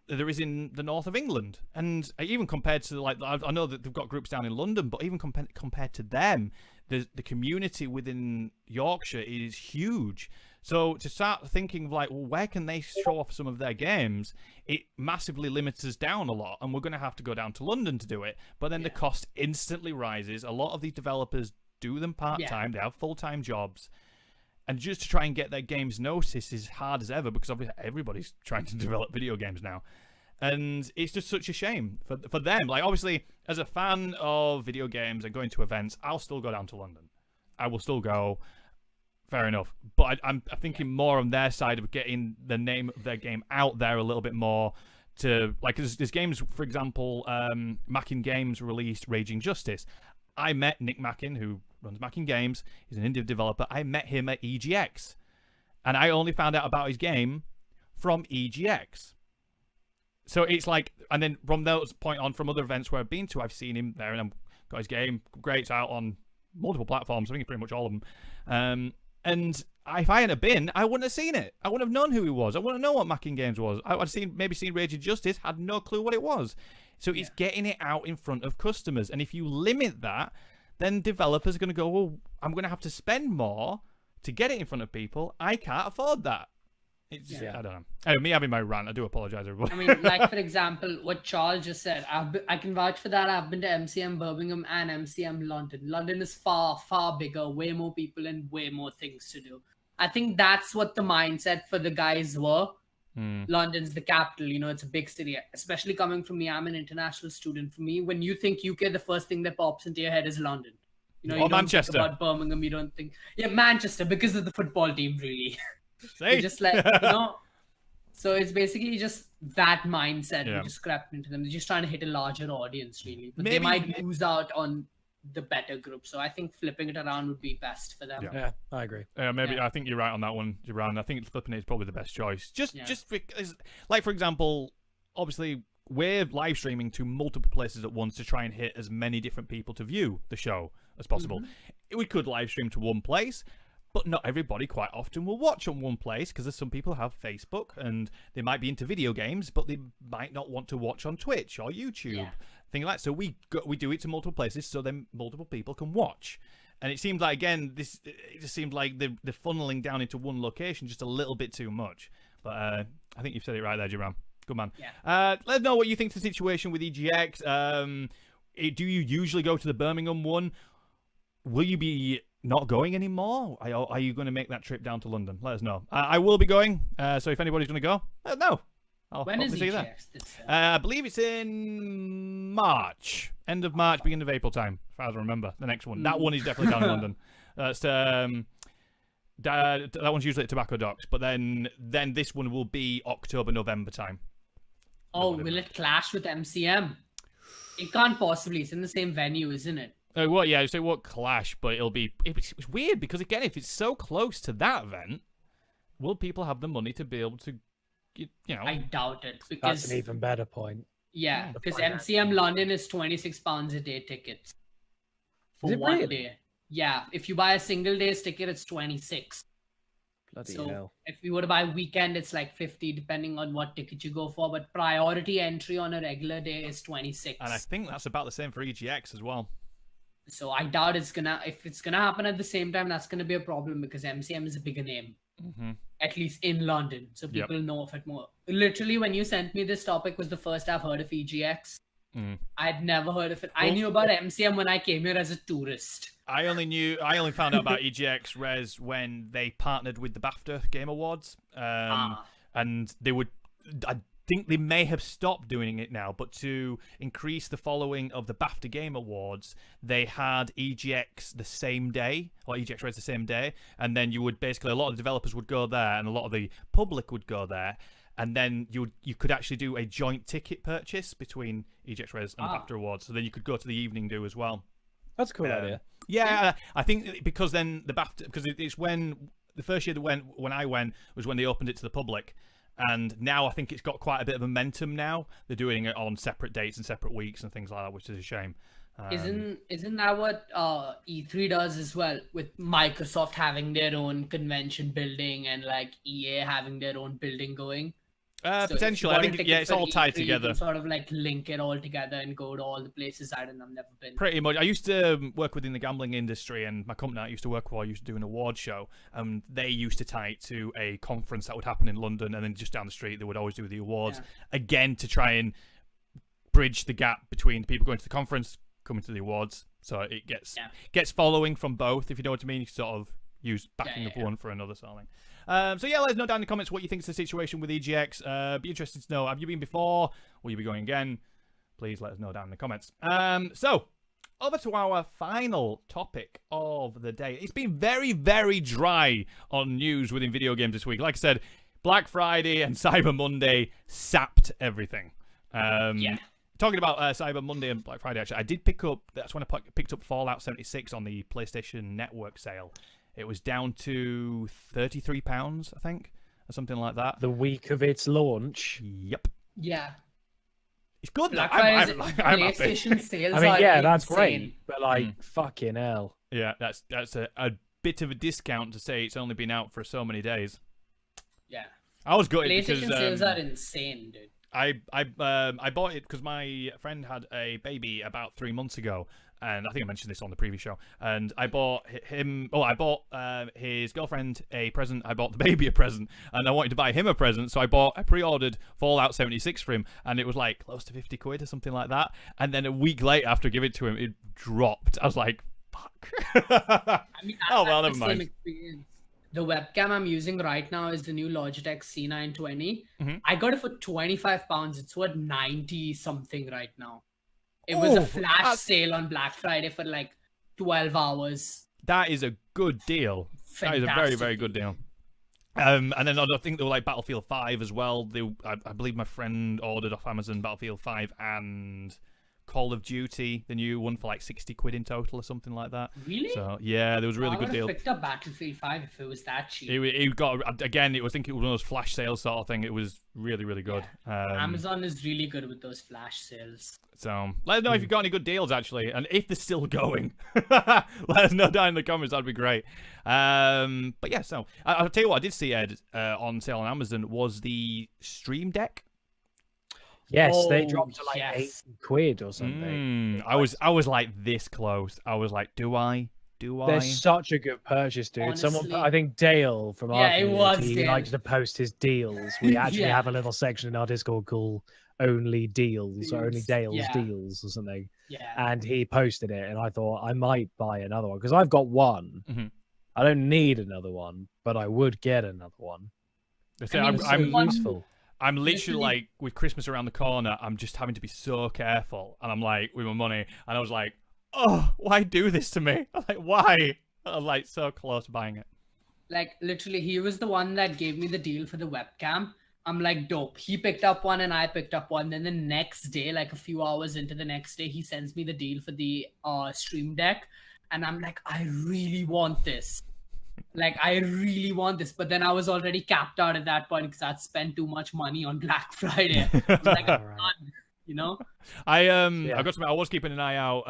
there is in the north of England. And even compared to I know that they've got groups down in London, but even compared to them, the community within Yorkshire is huge. So to start thinking of like, well, where can they show off some of their games? It massively limits us down a lot, and we're going to have to go down to London to do it. But then the cost instantly rises. A lot of these developers do them part-time. They have full-time jobs. And just to try and get their games noticed is hard as ever, because obviously everybody's trying to develop video games now. And it's just such a shame for them. Like, obviously, as a fan of video games and going to events, I'll still go down to London. I will still go. Fair enough, but I'm thinking more on their side of getting the name of their game out there a little bit more. To like, there's games, for example, Mackin Games released Raging Justice. I met Nick Mackin, who runs Mackin Games. He's an indie developer. I met him at EGX, and I only found out about his game from EGX. So it's like, and then from that point on, from other events where I've been to, I've seen him there, and I've got his game. Great, it's out on multiple platforms. I think pretty much all of them. And if I hadn't been, I wouldn't have seen it. I wouldn't have known who he was. I wouldn't know what Mackin Games was. I would have maybe seen Rage of Justice, had no clue what it was. So it's getting it out in front of customers. And if you limit that, then developers are going to go, well, I'm going to have to spend more to get it in front of people, I can't afford that. It's just, I don't know. Anyway, me having my rant, I do apologize, everybody. I mean, like, for example, what Charles just said, I can vouch for that. I've been to MCM Birmingham and MCM London. London is far, far bigger, way more people and way more things to do. I think that's what the mindset for the guys were. London's the capital, you know, it's a big city, especially coming from me. I'm an international student. For me, when you think UK, the first thing that pops into your head is London. You know, you don't Manchester. think about Birmingham, you don't think... Yeah, Manchester, because of the football team, really. See? Just like, you know... So it's basically just that mindset we just crept into them. They're just trying to hit a larger audience, really. But they might lose out on the better group. So I think flipping it around would be best for them. Yeah, I agree. I think you're right on that one, Gibraan. I think flipping it is probably the best choice. Just because, like, for example, obviously, we're live streaming to multiple places at once to try and hit as many different people to view the show as possible. We could live stream to one place, but not everybody quite often will watch on one place, because some people have Facebook and they might be into video games, but they might not want to watch on Twitch or YouTube, things like that. So we do it to multiple places so then multiple people can watch. And it seems like, again, it just seems like they're funneling down into one location just a little bit too much. But I think you've said it right there, Gibraan. Good man. Let us know what you think of the situation with EGX. Do you usually go to the Birmingham one? Will you be not going anymore? Are you going to make that trip down to London? Let us know. I will be going, so if anybody's going to go, let us know. When is EGX? I believe it's in March. End of March, beginning of April time, as far as I remember. The next one. That one is definitely down in London. That's that one's usually at Tobacco Docks, but then this one will be October, November time. Oh, will it clash with MCM? It can't possibly. It's in the same venue, isn't it? So it won't clash, but it's weird because, again, if it's so close to that event, will people have the money to be able to, you know? I doubt it, because that's an even better point. Yeah, because MCM London is £26 a day tickets for one day. Yeah, if you buy a single day's ticket, it's 26. Bloody hell. If you were to buy weekend, it's like 50, depending on what ticket you go for. But priority entry on a regular day is 26. And I think that's about the same for EGX as well. So I doubt if it's gonna happen at the same time, that's gonna be a problem, because MCM is a bigger name, at least in London, so people know of it more. Literally, when you sent me this topic, was the first I've heard of EGX. I'd never heard of it. I knew about MCM when I came here as a tourist. I only found out about EGX Res when they partnered with the BAFTA Game Awards, and they would. I think they may have stopped doing it now, but to increase the following of the BAFTA Game Awards, they had EGX the same day, or EGX Res the same day, and then you would basically, a lot of the developers would go there, and a lot of the public would go there, and then you could actually do a joint ticket purchase between EGX Res and BAFTA Awards, so then you could go to the evening do as well. That's a cool idea. Yeah, I think because then the BAFTA, because it's when the first year when I went was when they opened it to the public. And now I think it's got quite a bit of momentum now. They're doing it on separate dates and separate weeks and things like that, which is a shame. Isn't that what E3 does as well, with Microsoft having their own convention building and like EA having their own building going? Potentially, I think it's all tied together. You can sort of like link it all together and go to all the places I've never been. Pretty much. I used to work within the gambling industry, and my company I used to work for used to do an award show, and they used to tie it to a conference that would happen in London, and then just down the street they would always do the awards again to try and bridge the gap between people going to the conference, coming to the awards, so it gets following from both. If you know what I mean, you sort of use backing of one for another sort of thing. So let us know down in the comments what you think is the situation with EGX. Be interested to know, have you been before? Will you be going again? Please let us know down in the comments. So over to our final topic of the day. It's been very, very dry on news within video games this week. Like I said, Black Friday and Cyber Monday sapped everything. Talking about Cyber Monday and Black Friday, actually, I did pick up, that's when I picked up Fallout 76 on the PlayStation Network sale. It was down to £33, I think, or something like that. The week of its launch. Yep. Yeah. It's good. Black I'm PlayStation happy. sales I mean, yeah, that's insane. great, but like, fucking hell. Yeah, that's a bit of a discount to say it's only been out for so many days. Yeah. I was gutted PlayStation because sales are insane, dude. I bought it because my friend had a baby about 3 months ago, and I think I mentioned this on the previous show. And I bought him. Oh, I bought his girlfriend a present. I bought the baby a present, and I wanted to buy him a present, so I pre-ordered Fallout 76 for him, and it was like close to 50 quid or something like that. And then a week later, after I give it to him, it dropped. I was like, fuck. I mean, oh well, never mind. Experience. The webcam I'm using right now is the new Logitech C920. I got it for £25. It's worth 90 something right now. It was a flash sale on Black Friday for like 12 hours. That is a good deal. Fantastic. That is a very, very good deal. And then I think they were like Battlefield 5 as well. I believe my friend ordered off Amazon Battlefield 5 and Call of Duty, the new one, for like 60 quid in total or something like that. Really? So yeah, there was a really good deal. I would have picked up Battlefield 5 if it was that cheap. It got, again, I think it was one of those flash sales sort of thing. It was really, really good. Yeah. Amazon is really good with those flash sales. So let us know if you've got any good deals, actually, and if they're still going. Let us know down in the comments. That'd be great. But yeah, so I'll tell you what I did see, Ed, on sale on Amazon was the Stream Deck. Yes, they dropped to like 80 quid or something. I was like this close. I was like, do I? They're such a good purchase, dude. Honestly, someone, I think Dale from our community, he likes to post his deals. We actually have a little section in our Discord called Only Deals or Only Dale's Deals or something. Yeah. And he posted it, and I thought I might buy another one because I've got one. I don't need another one, but I would get another one. I'm useful. I'm literally like, with Christmas around the corner, I'm just having to be so careful. And I'm like, with my money, and I was like, oh, why do this to me? I'm like, why? I was like, so close to buying it. Like, literally, he was the one that gave me the deal for the webcam. I'm like, dope. He picked up one and I picked up one. Then the next day, like a few hours into the next day, he sends me the deal for the Stream Deck. And I'm like, I really want this. Like, I really want this, but then I was already capped out at that point because I'd spent too much money on Black Friday. Like, I'm done, you know? I got to admit, I was keeping an eye out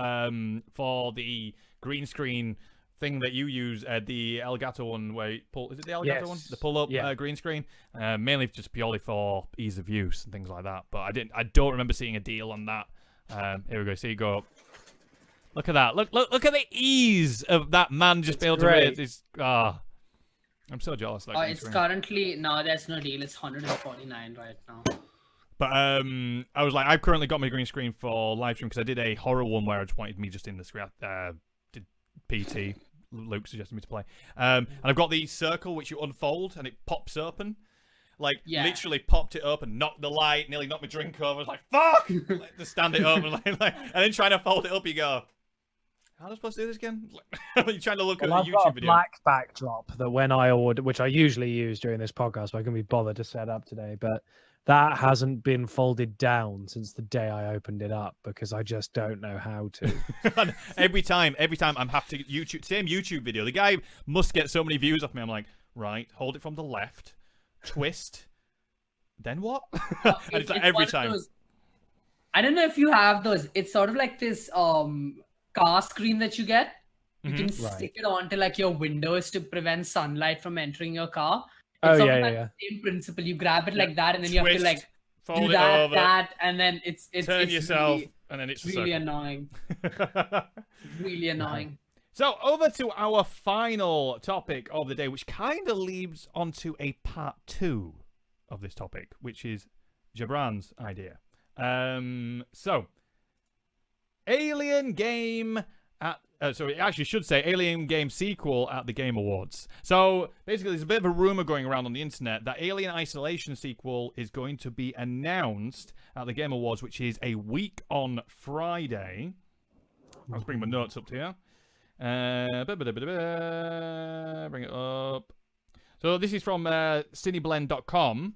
for the green screen thing that you use, the Elgato one, where you pull. Is it the Elgato one? The pull-up green screen, mainly just purely for ease of use and things like that. But I don't remember seeing a deal on that. Here we go. See you go up. Look at that. Look at the ease of that man just being able to read this. I'm so jealous. It's currently, no, there's no deal. It's 149 right now. But I was like, I've currently got my green screen for live stream because I did a horror one where I just wanted me just in the screen. Did PT. Luke suggested me to play. And I've got the circle which you unfold and it pops open. Like, literally popped it open, knocked the light, nearly knocked my drink over. I was like, fuck! Like, to stand it open, and then trying to fold it up, you go, how am I supposed to do this again? You're trying to look at a YouTube video. Black backdrop that when I order, which I usually use during this podcast, but I can be bothered to set up today, but that hasn't been folded down since the day I opened it up because I just don't know how to. every time I'm have to same YouTube video. The guy must get so many views off me. I'm like, right, hold it from the left, twist, then what? And it's like every time. I don't know if you have those. It's sort of like this car screen that you get. You can stick it onto like your windows to prevent sunlight from entering your car. It's the same principle. You grab it like that, and then you have to like do that, and then it's turn yourself, and then it's really annoying. Really annoying. So over to our final topic of the day, which kind of leads onto a part 2 of this topic, which is Gibraan's idea. So Alien Game at so it actually should say Alien Game sequel at the Game Awards. So basically, there's a bit of a rumor going around on the internet that Alien Isolation sequel is going to be announced at the Game Awards, which is a week on Friday. I'll bring my notes up here. Bring it up. So this is from cineblend.com.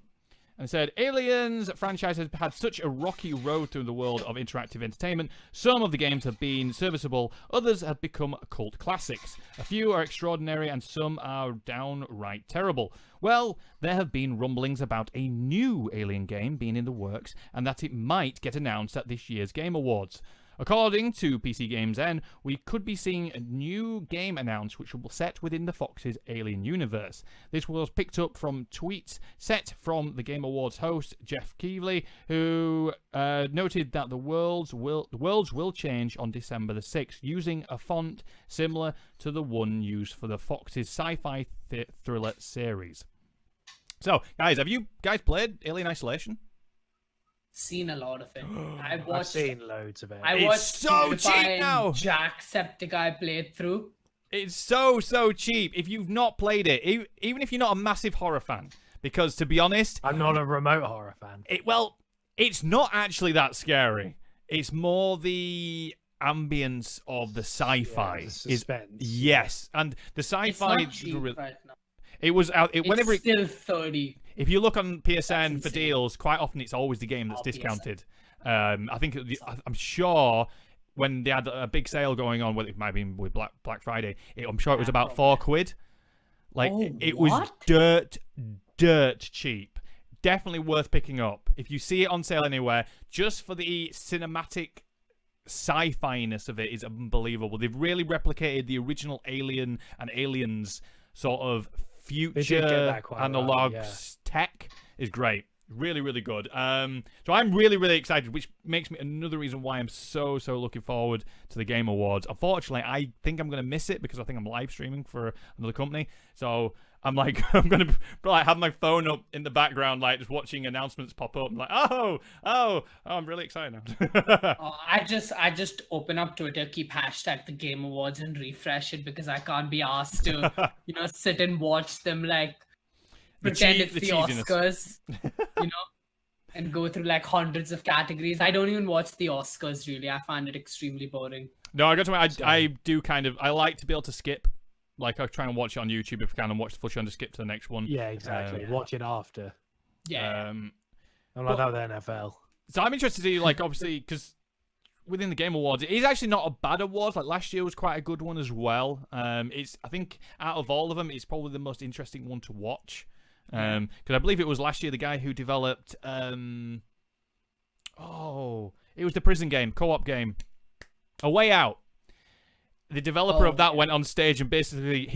And said, Aliens franchise has had such a rocky road through the world of interactive entertainment. Some of the games have been serviceable, others have become cult classics. A few are extraordinary, and some are downright terrible. Well, there have been rumblings about a new Alien game being in the works, and that it might get announced at this year's Game Awards. According to PC Games N, we could be seeing a new game announced which will set within the Fox's Alien universe. This was picked up from tweets set from the Game Awards host Jeff Keighley, who noted that the worlds will change on December the 6th using a font similar to the one used for the Fox's sci-fi thriller series. So, guys, have you guys played Alien Isolation? Seen a lot of it. I've seen loads of it. I watched so cheap now. Jacksepticeye played through. It's so cheap. If you've not played it, even if you're not a massive horror fan, because to be honest, I'm not a remote horror fan. It's not actually that scary. It's more the ambience of the sci-fi. Yeah, the suspense. Yes, and the sci-fi. It's not cheap right now. It was out. Whenever it's still 30. If you look on PSN for deals, quite often it's always the game that's discounted. I think I'm sure when they had a big sale going on, whether it might have been with Black Friday, I'm sure it was about £4. Like it was dirt cheap. Definitely worth picking up if you see it on sale anywhere. Just for the cinematic sci-fi-ness of it is unbelievable. They've really replicated the original Alien and Aliens sort of future analog tech is great. Really good. So I'm really excited, which makes me another reason why I'm so looking forward to the Game Awards. Unfortunately, I think I'm going to miss it because I think I'm live streaming for another company. So I'm going to have my phone up in the background, like just watching announcements pop up. I'm like, oh, I'm really excited now. I just open up Twitter, keep hashtag the Game Awards and refresh it because I can't be asked to, sit and watch them like pretend it's the Oscars, and go through like hundreds of categories. I don't even watch the Oscars really. I find it extremely boring. No, I got to. I do I like to be able to skip. Like I try and watch it on YouTube if I can, and watch the full show and just skip to the next one. Yeah, exactly. Watch it after. Yeah. I'm like that with NFL. So I'm interested to see, like, obviously, because within the Game Awards, it is actually not a bad award. Like last year was quite a good one as well. I think out of all of them, it's probably the most interesting one to watch. Because I believe it was last year the guy who developed it was the prison game, co-op game, A Way Out. The developer of that went on stage and basically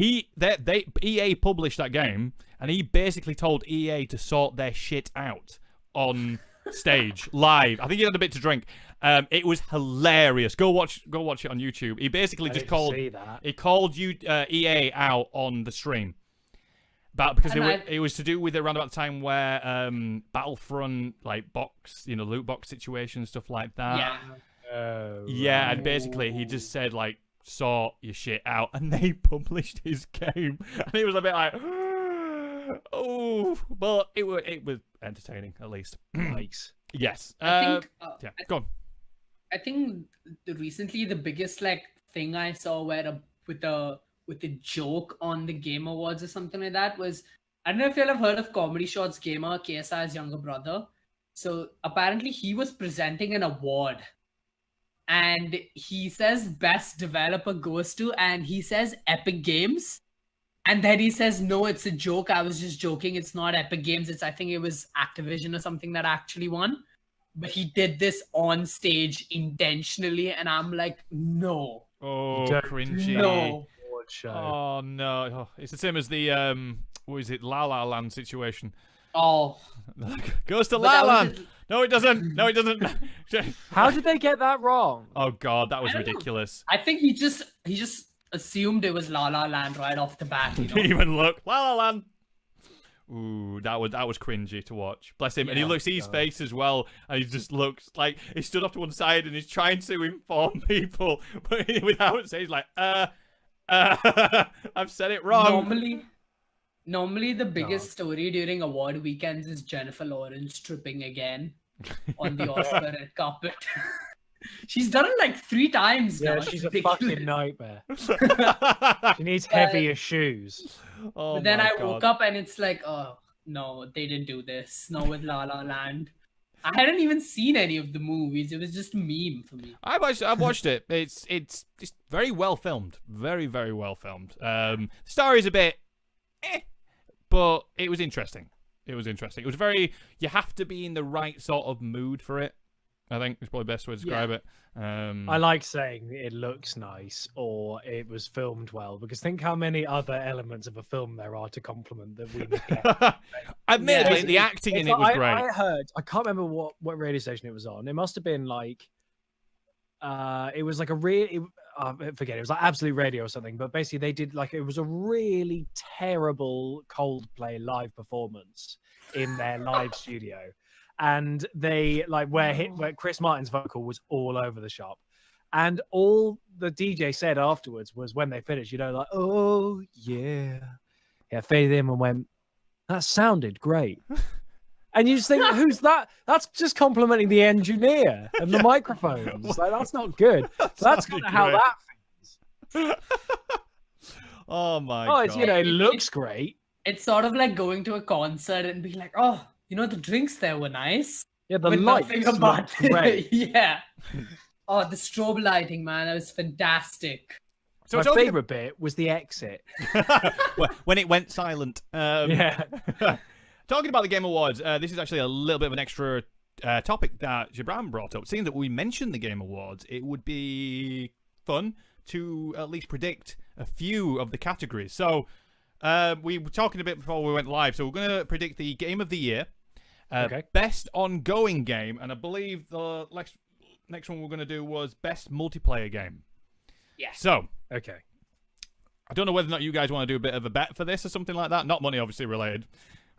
EA published that game, and he basically told EA to sort their shit out on stage live. I think he had a bit to drink. It was hilarious. Go watch it on YouTube. He basically called EA out on the stream. But because it was to do with around about the time where Battlefront, like loot box situations, stuff like that. Yeah. And basically he just said like, sort your shit out, and they published his game, and it was a bit like, oh, but it was entertaining at least. Nice. Yes. I think, go on. I think recently the biggest thing I saw with a joke on the Game Awards or something like that was, I don't know if you'll have heard of Comedy Shots gamer KSI's younger brother. So apparently he was presenting an award. And he says best developer goes to, and he says Epic Games. And then he says, no, it's a joke. I was just joking. It's not Epic Games. I think it was Activision or something that actually won. But he did this on stage intentionally. And I'm like, no. Oh, cringy. No. Oh, no. Oh, it's the same as the, what is it, La La Land situation. Oh. Goes to La La Land. No, it doesn't. No, it doesn't. How did they get that wrong? Oh God, that was ridiculous. I think he just assumed it was La La Land right off the bat. Didn't even look. La La Land. Ooh, that was cringy to watch. Bless him. Yeah, and he looks his face as well, and he just looks like he stood off to one side and he's trying to inform people, but without saying, he's like, I've said it wrong. Normally, the biggest story during award weekends is Jennifer Lawrence tripping again on the Oscar red carpet. She's done it like 3 times now. Yeah, she's a fucking nightmare. She needs heavier shoes. But then I woke up and it's like, oh, no, they didn't do this. No, with La La Land. I hadn't even seen any of the movies. It was just a meme for me. I watched it. It's very well filmed. Very, very well filmed. The story's a bit but it was interesting. It was very, you have to be in the right sort of mood for it. I think is probably the best way to describe it. I like saying it looks nice or it was filmed well, because think how many other elements of a film there are to compliment that we neglect. Admittedly, the acting in it was great. I can't remember what radio station it was on. It must have been like, it was like forget it. It was like Absolute Radio or something. But basically, they did like, it was a really terrible Coldplay live performance in their live studio, and they like where Chris Martin's vocal was all over the shop, and all the DJ said afterwards was when they finished, like, oh yeah, faded in and went, that sounded great. And you just think, who's that? That's just complimenting the engineer and the microphones. Like, that's not good. That's kind of how that feels. Oh my god! It looks great. It's sort of like going to a concert and being like, oh, the drinks there were nice. Yeah, the lights look great. Yeah. Oh, the strobe lighting, man, that was fantastic. So my favorite bit was the exit. When it went silent. Yeah. Talking about the Game Awards, this is actually a little bit of an extra topic that Gibraan brought up. Seeing that we mentioned the Game Awards, it would be fun to at least predict a few of the categories. So we were talking a bit before we went live, so we're going to predict the Game of the Year, Best Ongoing Game, and I believe the next one we're going to do was Best Multiplayer Game. Yeah. So, okay. I don't know whether or not you guys want to do a bit of a bet for this or something like that. Not money, obviously, related.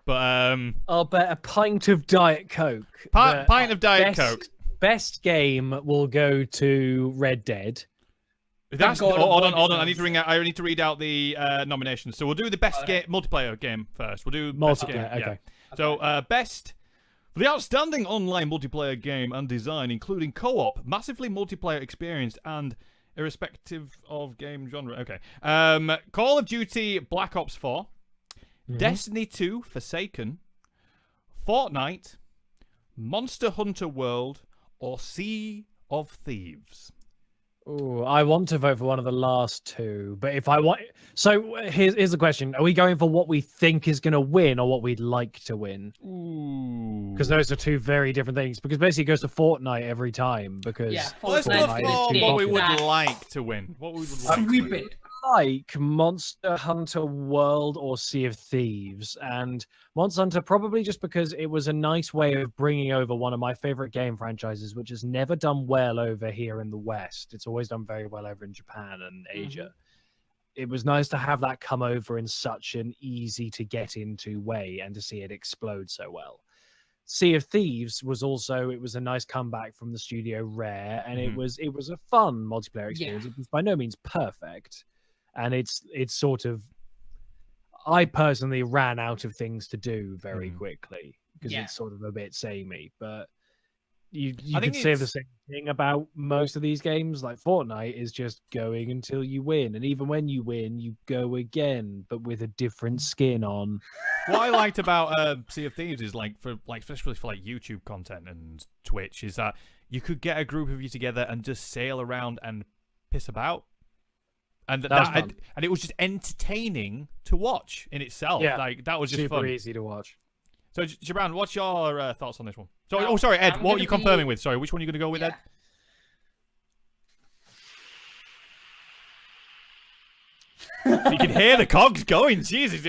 But I'll bet a pint of Diet Coke. Pint of Diet Coke. Best game will go to Red Dead. Hold on. I need to read out the nominations. So we'll do the best multiplayer game first. We'll do multiplayer. Okay. Yeah. So best for the outstanding online multiplayer game and design, including co-op, massively multiplayer experience, and irrespective of game genre. Okay. Call of Duty Black Ops 4. Destiny 2 Forsaken, Fortnite, Monster Hunter World, or Sea of Thieves? Oh, I want to vote for one of the last two, but if I want... So here's the question. Are we going for what we think is going to win or what we'd like to win? Ooh. Because those are two very different things. Because basically it goes to Fortnite every time. Because let's go for what we would like to win. What we would like Sweep it. Like Monster Hunter World or Sea of Thieves, and Monster Hunter probably just because it was a nice way of bringing over one of my favorite game franchises, which has never done well over here in the West. It's always done very well over in Japan and Asia. It was nice to have that come over in such an easy to get into way and to see it explode so well. Sea of Thieves was a nice comeback from the studio Rare, and it was a fun multiplayer experience. It was by no means perfect. And it's sort of, I personally ran out of things to do very quickly because it's sort of a bit samey. But you could say the same thing about most of these games. Like Fortnite is just going until you win, and even when you win, you go again, but with a different skin on. What I liked about Sea of Thieves is especially for YouTube content and Twitch, is that you could get a group of you together and just sail around and piss about. And it was just entertaining to watch in itself. Yeah, that was just super fun. easy to watch. So, Gibraan, what's your thoughts on this one? Sorry, Ed. What are you confirming with? Sorry, which one are you going to go with, Ed? You can hear the cogs going. Jesus,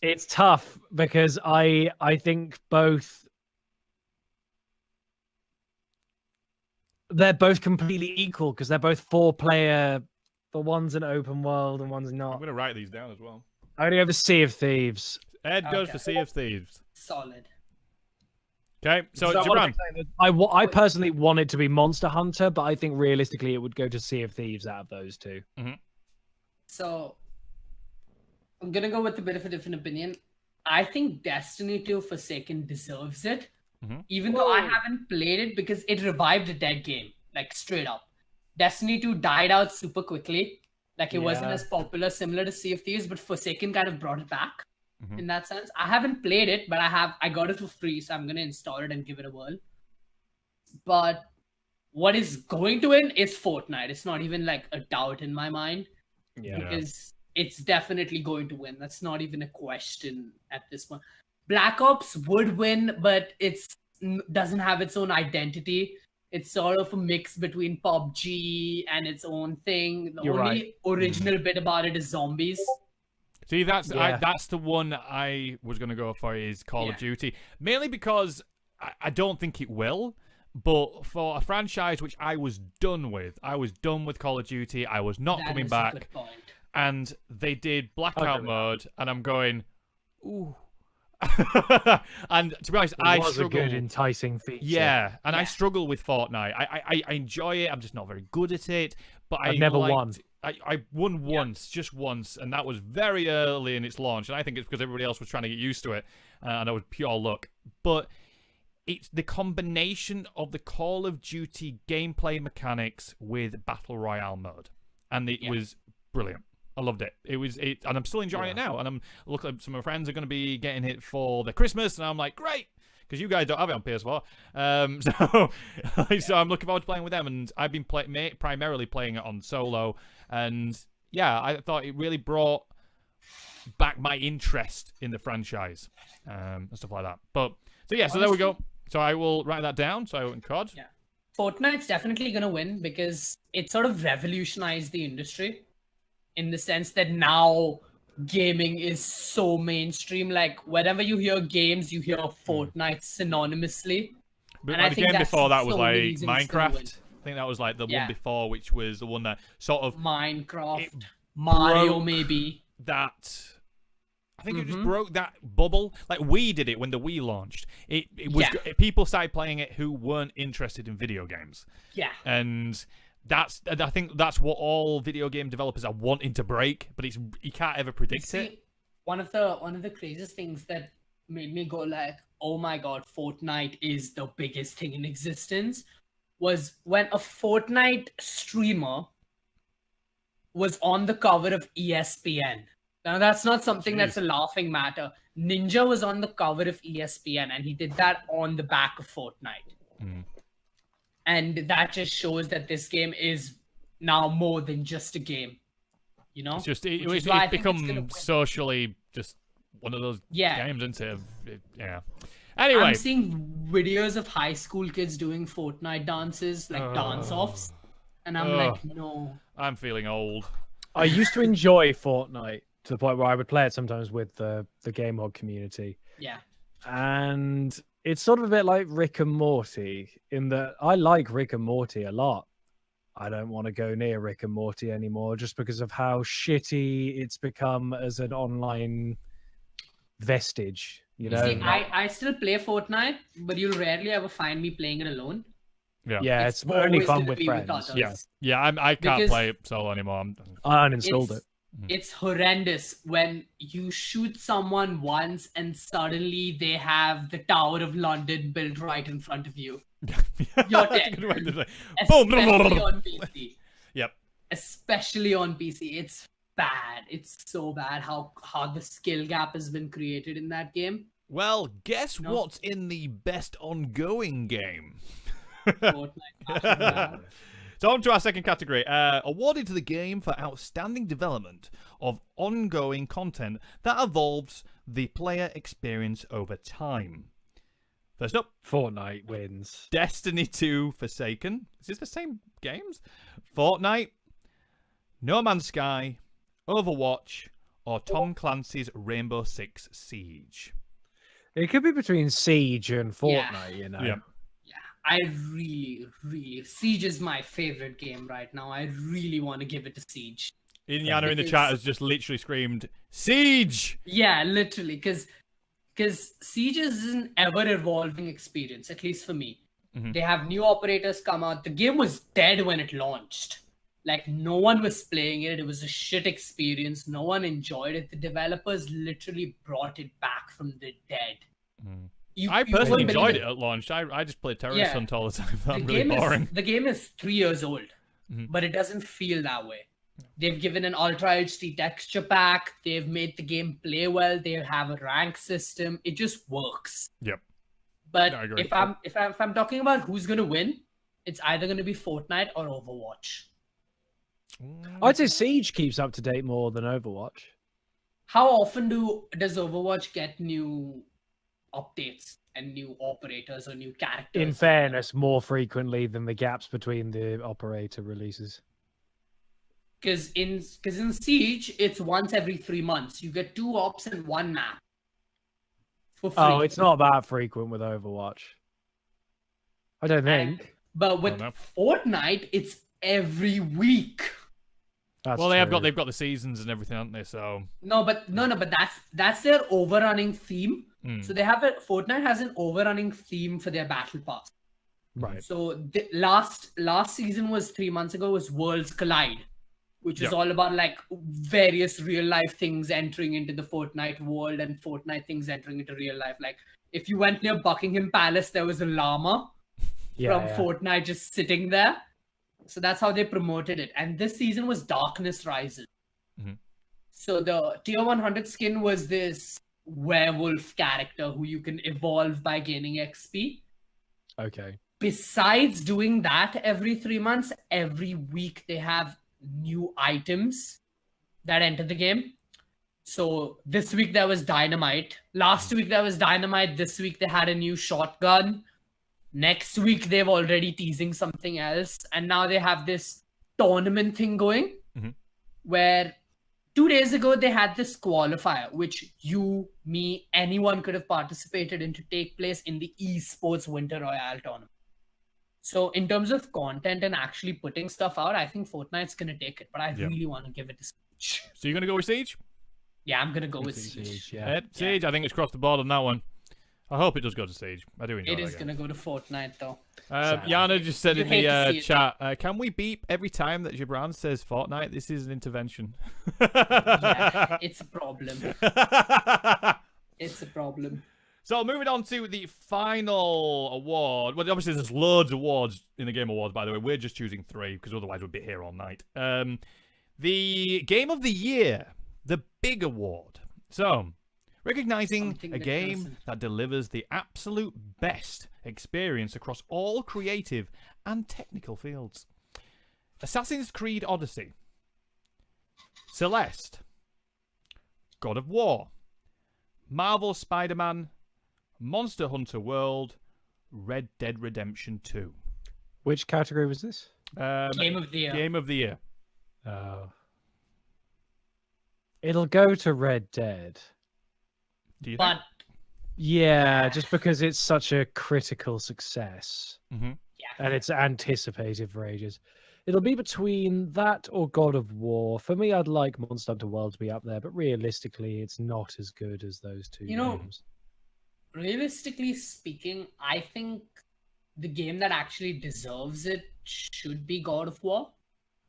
it's tough because I think they're both completely equal because they're both 4-player. But one's an open world and one's not. I'm going to write these down as well. I'm going to go for Sea of Thieves. Ed goes for Sea of Thieves. Solid. Okay, so Gibraan. I personally want it to be Monster Hunter, but I think realistically it would go to Sea of Thieves out of those two. So, I'm going to go with a bit of a different opinion. I think Destiny 2 Forsaken deserves it, even though I haven't played it because it revived a dead game, like straight up. Destiny 2 died out super quickly. Like, it wasn't as popular, similar to Sea of Thieves, but Forsaken kind of brought it back in that sense. I haven't played it, but I got it for free, so I'm going to install it and give it a whirl. But what is going to win is Fortnite. It's not even like a doubt in my mind. Because it's definitely going to win. That's not even a question at this point. Black Ops would win, but it's doesn't have its own identity. It's sort of a mix between PUBG and its own thing. The only original bit about it is zombies. See, that's the one I was going to go for is Call of Duty. Mainly because I don't think it will. But for a franchise which I was done with Call of Duty. I was not coming back. A good point. And they did Blackout mode, and I'm going, ooh. And to be honest, I struggle. A good enticing feature. Yeah, and I struggle with Fortnite. I enjoy it. I'm just not very good at it. But I've never won. I won once, just once, and that was very early in its launch. And I think it's because everybody else was trying to get used to it, and that was pure luck. But it's the combination of the Call of Duty gameplay mechanics with Battle Royale mode, and it was brilliant. I loved it. And I'm still enjoying it now. And I'm looking. Some of my friends are going to be getting it for their Christmas, and I'm like, great, because you guys don't have it on PS4. So I'm looking forward to playing with them. And I've been primarily playing it on solo, and I thought it really brought back my interest in the franchise and stuff like that. But so there we go. So I will write that down. So in COD. Yeah, Fortnite's definitely going to win because it sort of revolutionized the industry. In the sense that now gaming is so mainstream. Like, whenever you hear games, you hear Fortnite synonymously. But and the game before that was like Minecraft. I think that was like the one before, which was the one that sort of... Minecraft, Mario maybe. That... I think it just broke that bubble. Like, Wii did it when the Wii launched. It was people started playing it who weren't interested in video games. Yeah. And... I think that's what all video game developers are wanting to break, but you can't ever predict it. One of the craziest things that made me go like, oh my god, Fortnite is the biggest thing in existence, was when a Fortnite streamer was on the cover of ESPN. Now that's not something that's a laughing matter. Ninja was on the cover of ESPN, and he did that on the back of Fortnite. And that just shows that this game is now more than just a game, you know? It's just it's become socially just one of those games, isn't it? Yeah. Anyway, I'm seeing videos of high school kids doing Fortnite dances, like dance-offs, and I'm like, no. I'm feeling old. I used to enjoy Fortnite to the point where I would play it sometimes with the GameHog community. Yeah. And it's sort of a bit like Rick and Morty in that I like Rick and Morty a lot. I don't want to go near Rick and Morty anymore just because of how shitty it's become as an online vestige, you know? See, I still play Fortnite, but you'll rarely ever find me playing it alone. Yeah, it's only fun with friends. I can't play it solo anymore. I uninstalled it. It's horrendous when you shoot someone once and suddenly they have the Tower of London built right in front of you. You're dead. Especially on PC. Yep. Especially on PC. It's bad. It's so bad how the skill gap has been created in that game. Well, guess what's in the best ongoing game? Fortnite. So on to our second category. Awarded to the game for outstanding development of ongoing content that evolves the player experience over time. First up, Fortnite wins. Destiny 2 Forsaken. Is this the same games? Fortnite, No Man's Sky, Overwatch, or Tom Clancy's Rainbow Six Siege. It could be between Siege and Fortnite, you know. Yeah. I really, Siege is my favorite game right now. I really want to give it to Siege. Inyana in the chat has just literally screamed, Siege! Yeah, literally, because Siege is an ever-evolving experience, at least for me. They have new operators come out. The game was dead when it launched. Like, no one was playing it. It was a shit experience. No one enjoyed it. The developers literally brought it back from the dead. I personally enjoyed it at launch. I just played Terrorist Hunt all the time. I'm really boring. The game is 3 years old, but it doesn't feel that way. They've given an Ultra HD texture pack. They've made the game play well. They have a rank system. It just works. Yep. But if I'm talking about who's gonna win, it's either gonna be Fortnite or Overwatch. I'd say Siege keeps up to date more than Overwatch. How often does Overwatch get new updates and new operators or new characters. In fairness, more frequently than the gaps between the operator releases. Because in Siege, it's once every 3 months. You get 2 ops and 1 map. For free. Oh, it's not that frequent with Overwatch. I don't think. But with Fortnite, it's every week. That's well, true. they've got the seasons and everything, haven't they? So but that's their overrunning theme. So they have Fortnite has an overrunning theme for their battle pass. Right. So the last season was 3 months ago, was Worlds Collide, which is all about like various real life things entering into the Fortnite world and Fortnite things entering into real life. Like if you went near Buckingham Palace, there was a llama from Fortnite just sitting there. So that's how they promoted it. And this season was Darkness Rises. So the tier 100 skin was this werewolf character who you can evolve by gaining XP. Okay. Besides doing that every 3 months, every week they have new items that enter the game. So this week there was Dynamite. Last week there was Dynamite. This week they had a new shotgun. Next week they've already teasing something else. And now they have this tournament thing going where 2 days ago they had this qualifier, which you, me, anyone could have participated in to take place in the esports Winter Royale tournament. So in terms of content and actually putting stuff out, I think Fortnite's going to take it. But I really want to give it to Siege. So you're going to go with Siege? Yeah, I'm going to go with Siege. Siege, I think it's crossed the board on that one. I hope it does go to Siege. I do enjoy it. It is going to go to Fortnite, though. Yana just said in the chat, can we beep every time that Gibraan says Fortnite? This is an intervention. Yeah, it's a problem. It's a problem. So moving on to the final award. Well, obviously there's loads of awards in the Game Awards, by the way. We're just choosing 3 because otherwise we'd be here all night. The Game of the Year, the big award. So, recognizing a game that delivers the absolute best experience across all creative and technical fields. Assassin's Creed Odyssey, Celeste, God of War, Marvel Spider-Man, Monster Hunter World, Red Dead Redemption 2. Which category was this? Game of the Year. Game of the Year. It'll go to Red Dead. Do you think? Yeah, just because it's such a critical success. Mm-hmm. Yeah. And it's anticipated for ages. It'll be between that or God of War. For me, I'd like Monster Hunter World to be up there, but realistically, it's not as good as those two games. Realistically speaking, I think the game that actually deserves it should be God of War.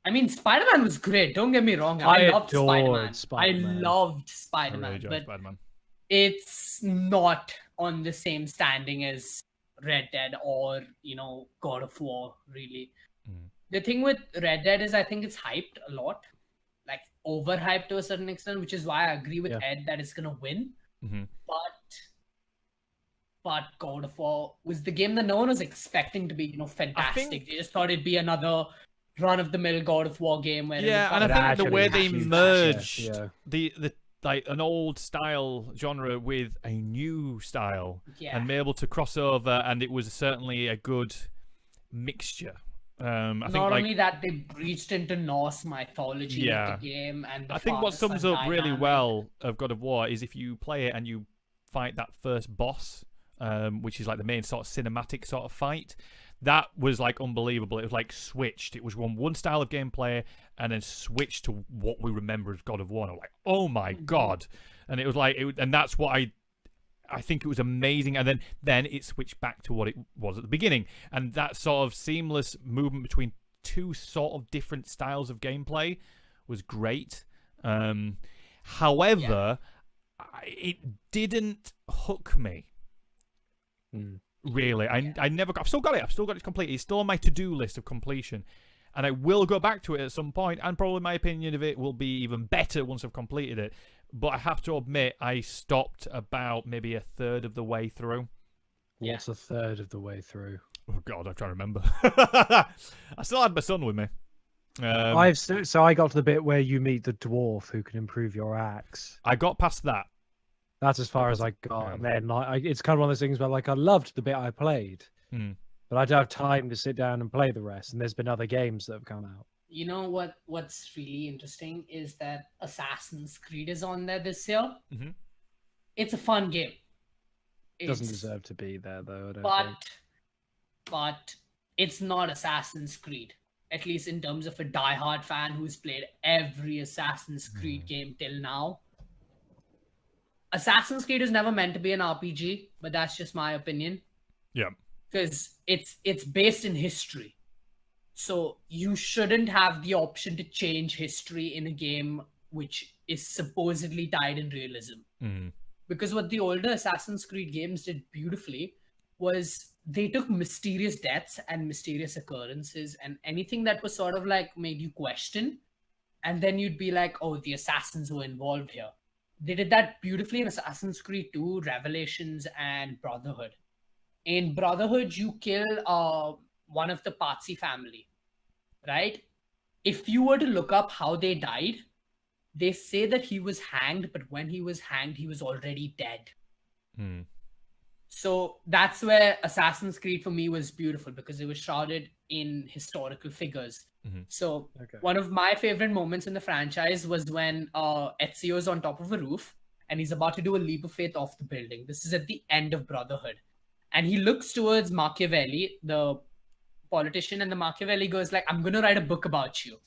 I mean, Spider-Man was great. Don't get me wrong. I loved Spider-Man. I loved Spider-Man, but it's not on the same standing as Red Dead or, God of War, really. The thing with Red Dead is I think it's hyped a lot, like overhyped to a certain extent, which is why I agree with Ed that it's going to win. But God of War was the game that no one was expecting to be, fantastic. They just thought it'd be another run-of-the-mill God of War game. Where and I think the way they merged the like an old style genre with a new style and be able to cross over, and it was certainly a good mixture. Not only that, they breached into Norse mythology with the game, and I think what sums up really well of God of War is if you play it and you fight that first boss, which is like the main sort of cinematic sort of fight. That was like unbelievable. It was like switched. It was one style of gameplay and then switched to what we remember as God of War. And I'm like, oh my god! And it was like, and that's what I think it was amazing. And then it switched back to what it was at the beginning, and that sort of seamless movement between two sort of different styles of gameplay was great. However, it didn't hook me. Really, I never got. I've still got it. I've still got it completed. It's still on my to-do list of completion, and I will go back to it at some point. And probably my opinion of it will be even better once I've completed it. But I have to admit, I stopped about maybe a third of the way through. What's a third of the way through? Oh God, I'm trying to remember. I still had my son with me. So I got to the bit where you meet the dwarf who can improve your axe. I got past that. That's as far as I got. And then it's kind of one of those things where like I loved the bit I played, but I don't have time to sit down and play the rest. And there's been other games that have come out. You know what's really interesting is that Assassin's Creed is on there this year. It's a fun game. It doesn't deserve to be there though, I don't think. But it's not Assassin's Creed. At least in terms of a diehard fan who's played every Assassin's Creed game till now. Assassin's Creed is never meant to be an RPG, but that's just my opinion. Yeah. Because it's based in history. So you shouldn't have the option to change history in a game which is supposedly tied in realism. Because what the older Assassin's Creed games did beautifully was they took mysterious deaths and mysterious occurrences and anything that was sort of like made you question. And then you'd be like, oh, the assassins were involved here. They did that beautifully in Assassin's Creed 2, Revelations, and Brotherhood. In Brotherhood, you kill one of the Pazzi family, right? If you were to look up how they died, they say that he was hanged, but when he was hanged, he was already dead. So that's where Assassin's Creed for me was beautiful because it was shrouded in historical figures. So one of my favorite moments in the franchise was when Ezio's on top of a roof and he's about to do a leap of faith off the building. This is at the end of Brotherhood. And he looks towards Machiavelli, the politician, and the Machiavelli goes like, I'm going to write a book about you.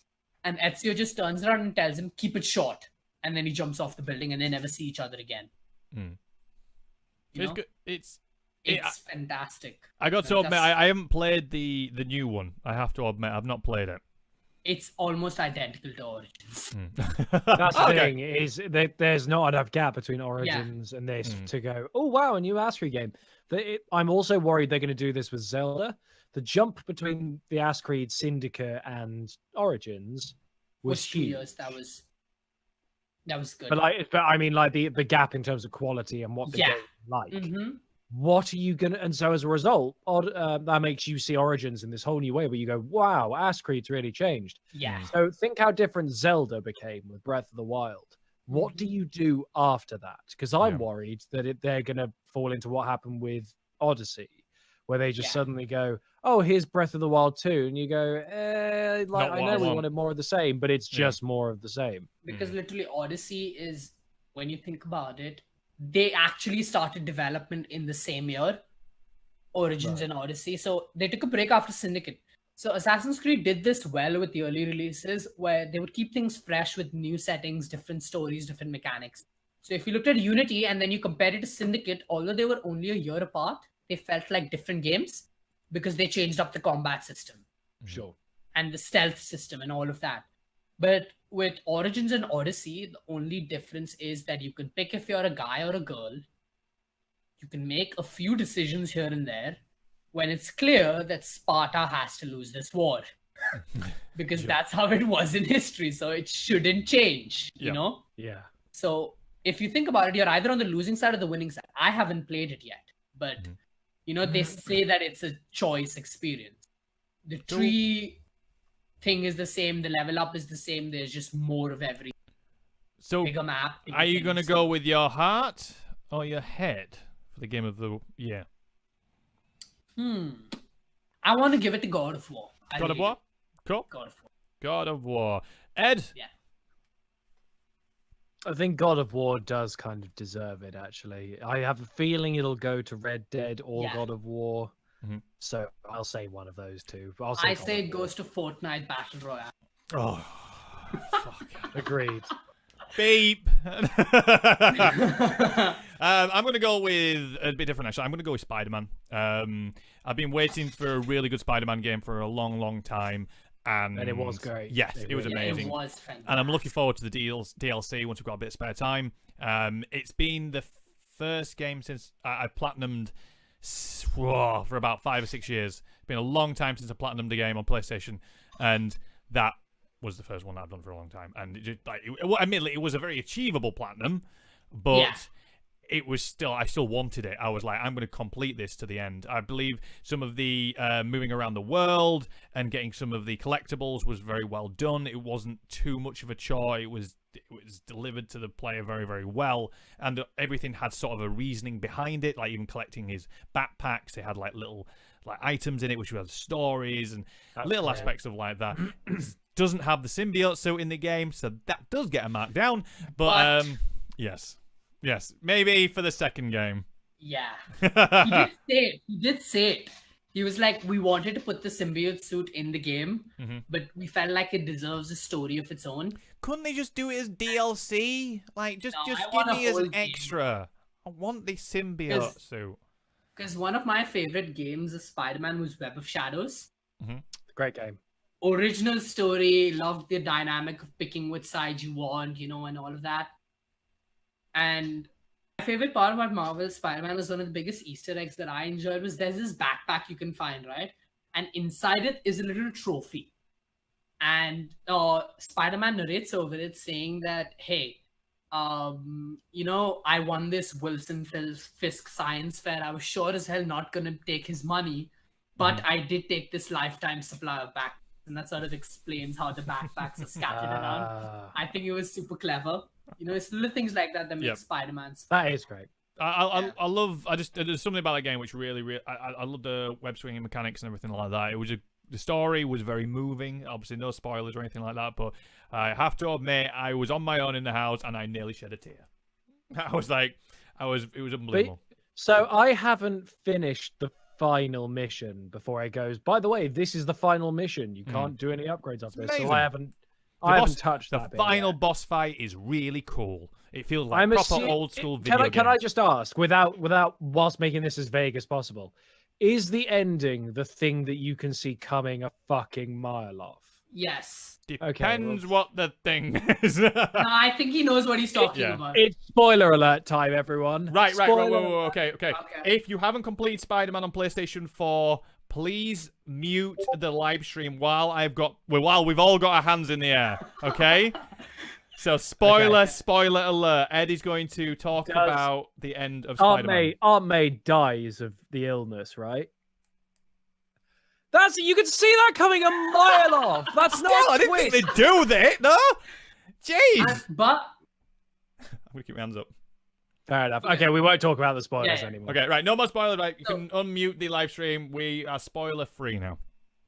And Ezio just turns around and tells him, keep it short. And then he jumps off the building and they never see each other again. It's fantastic. I got to admit, I haven't played the new one. I have to admit, I've not played it. It's almost identical to Origins. That's the thing, is that there's not enough gap between Origins and this to go, oh, wow, a new Astrid game. I'm also worried they're going to do this with Zelda. The jump between the Astrid Syndicate and Origins was 2 huge. years. That was good. But I mean, the gap in terms of quality and what the game is like. What are you gonna? And so as a result, that makes you see Origins in this whole new way, where you go, "Wow, Astrid's really changed." Yeah. So think how different Zelda became with Breath of the Wild. What do you do after that? Because I'm worried that they're gonna fall into what happened with Odyssey, where they just suddenly go, "Oh, here's Breath of the Wild 2," and you go, "I know we wanted more of the same, but it's just more of the same." Because literally, Odyssey is, when you think about it, they actually started development in the same year, Origins and Odyssey. So they took a break after Syndicate. So Assassin's Creed did this well with the early releases, where they would keep things fresh with new settings, different stories, different mechanics. So if you looked at Unity and then you compared it to Syndicate, although they were only a year apart, they felt like different games because they changed up the combat system. Sure. And the stealth system and all of that. But with Origins and Odyssey, the only difference is that you can pick if you're a guy or a girl. You can make a few decisions here and there when it's clear that Sparta has to lose this war. Because that's how it was in history, so it shouldn't change, you know? Yeah. So if you think about it, you're either on the losing side or the winning side. I haven't played it yet, but they say that it's a choice experience. The tree thing is the same, the level up is the same, there's just more of everything. So bigger map, are you going to go with your heart or your head for the game of the year? I want to give it to God of War. God of War? Cool. God of War. God of War. Ed? Yeah. I think God of War does kind of deserve it, actually. I have a feeling it'll go to Red Dead or God of War. So I'll say one of those two. I say it goes to Fortnite Battle Royale. Oh, fuck. Agreed. Beep. I'm going to go with a bit different, actually. I'm going to go with Spider-Man. I've been waiting for a really good Spider-Man game for a long, long time. And it was great. Yes, it was amazing. It was fantastic. And I'm looking forward to the DLC once we've got a bit of spare time. It's been the first game since I platinumed for about 5 or 6 years. It's been a long time since I platinumed a game on PlayStation, and that was the first one that I've done for a long time. And admittedly, it was a very achievable platinum, but I still wanted it. I was like, I'm going to complete this to the end. I believe some of the moving around the world and getting some of the collectibles was very well done. It wasn't too much of a chore. It was delivered to the player very, very well, and everything had sort of a reasoning behind it. Like even collecting his backpacks, they had like little items in it which had stories and little aspects of like that. Doesn't have the symbiote suit in the game, so that does get a mark down. But yes, maybe for the second game. Yeah, he did say it. He was like, we wanted to put the symbiote suit in the game, but we felt like it deserves a story of its own. Couldn't they just do it as DLC? Like, just give me as an extra. I want the symbiote suit. Because one of my favorite games of Spider-Man was Web of Shadows. Great game. Original story, loved the dynamic of picking which side you want, and all of that. And my favorite part about Marvel's Spider-Man was one of the biggest Easter eggs that I enjoyed was there's this backpack you can find, right? And inside it is a little trophy. And Spider-Man narrates over it saying that, hey, I won this Wilson Fisk science fair. I was sure as hell not going to take his money, but I did take this lifetime supply of backpacks. And that sort of explains how the backpacks are scattered around. I think it was super clever. It's little things like that make Spider-Man. That is great. I love. There's something about that game which really. I love the web swinging mechanics and everything like that. The story was very moving. Obviously, no spoilers or anything like that. But I have to admit, I was on my own in the house and I nearly shed a tear. It was unbelievable. So I haven't finished the final mission before it goes, by the way, this is the final mission. You can't do any upgrades after this. So I haven't touched that bit. The final boss fight is really cool. It feels like proper old school video game. Can I just ask, whilst making this as vague as possible, is the ending the thing that you can see coming a fucking mile off? Yes. Depends what the thing is. No, I think he knows what he's talking about. It's spoiler alert time, everyone. Right. Whoa. Okay. If you haven't completed Spider-Man on PlayStation 4, please mute the live stream while we've all got our hands in the air. Okay? So spoiler alert. Ed is going to talk about the end of Spider-Man. Aunt May dies of the illness, right? You can see that coming a mile off. That's not a I didn't think they'd do that, no? Jeez. But I'm going to keep my hands up. Fair enough. Okay, we won't talk about the spoilers anymore. Okay, right. No more spoilers. Right, you can unmute the live stream. We are spoiler free now.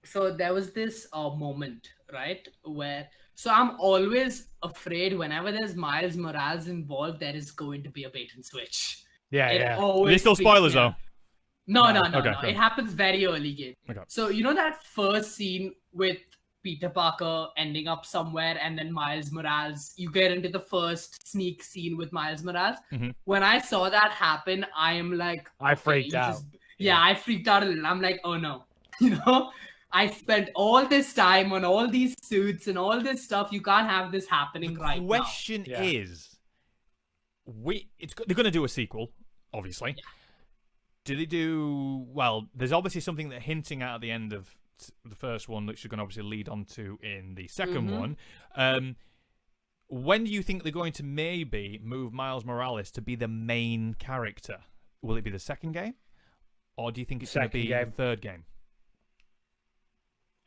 So there was this moment, right, where... So I'm always afraid whenever there's Miles Morales involved, there is going to be a bait and switch. Yeah. Are they still spoilers, though? No. Okay, It happens very early game. Okay. So you know that first scene with Peter Parker ending up somewhere and then Miles Morales, you get into the first sneak scene with Miles Morales. When I saw that happen, I am like... I freaked out. I freaked out a little. I'm like, oh no. I spent all this time on all these suits and all this stuff. You can't have this happening right now. The question is, they're going to do a sequel, obviously. Yeah. Do they do... Well, there's obviously something they're hinting at the end of the first one, which you're going to obviously lead on to in the second one. When do you think they're going to maybe move Miles Morales to be the main character? Will it be the second game? Or do you think it's going to be the third game?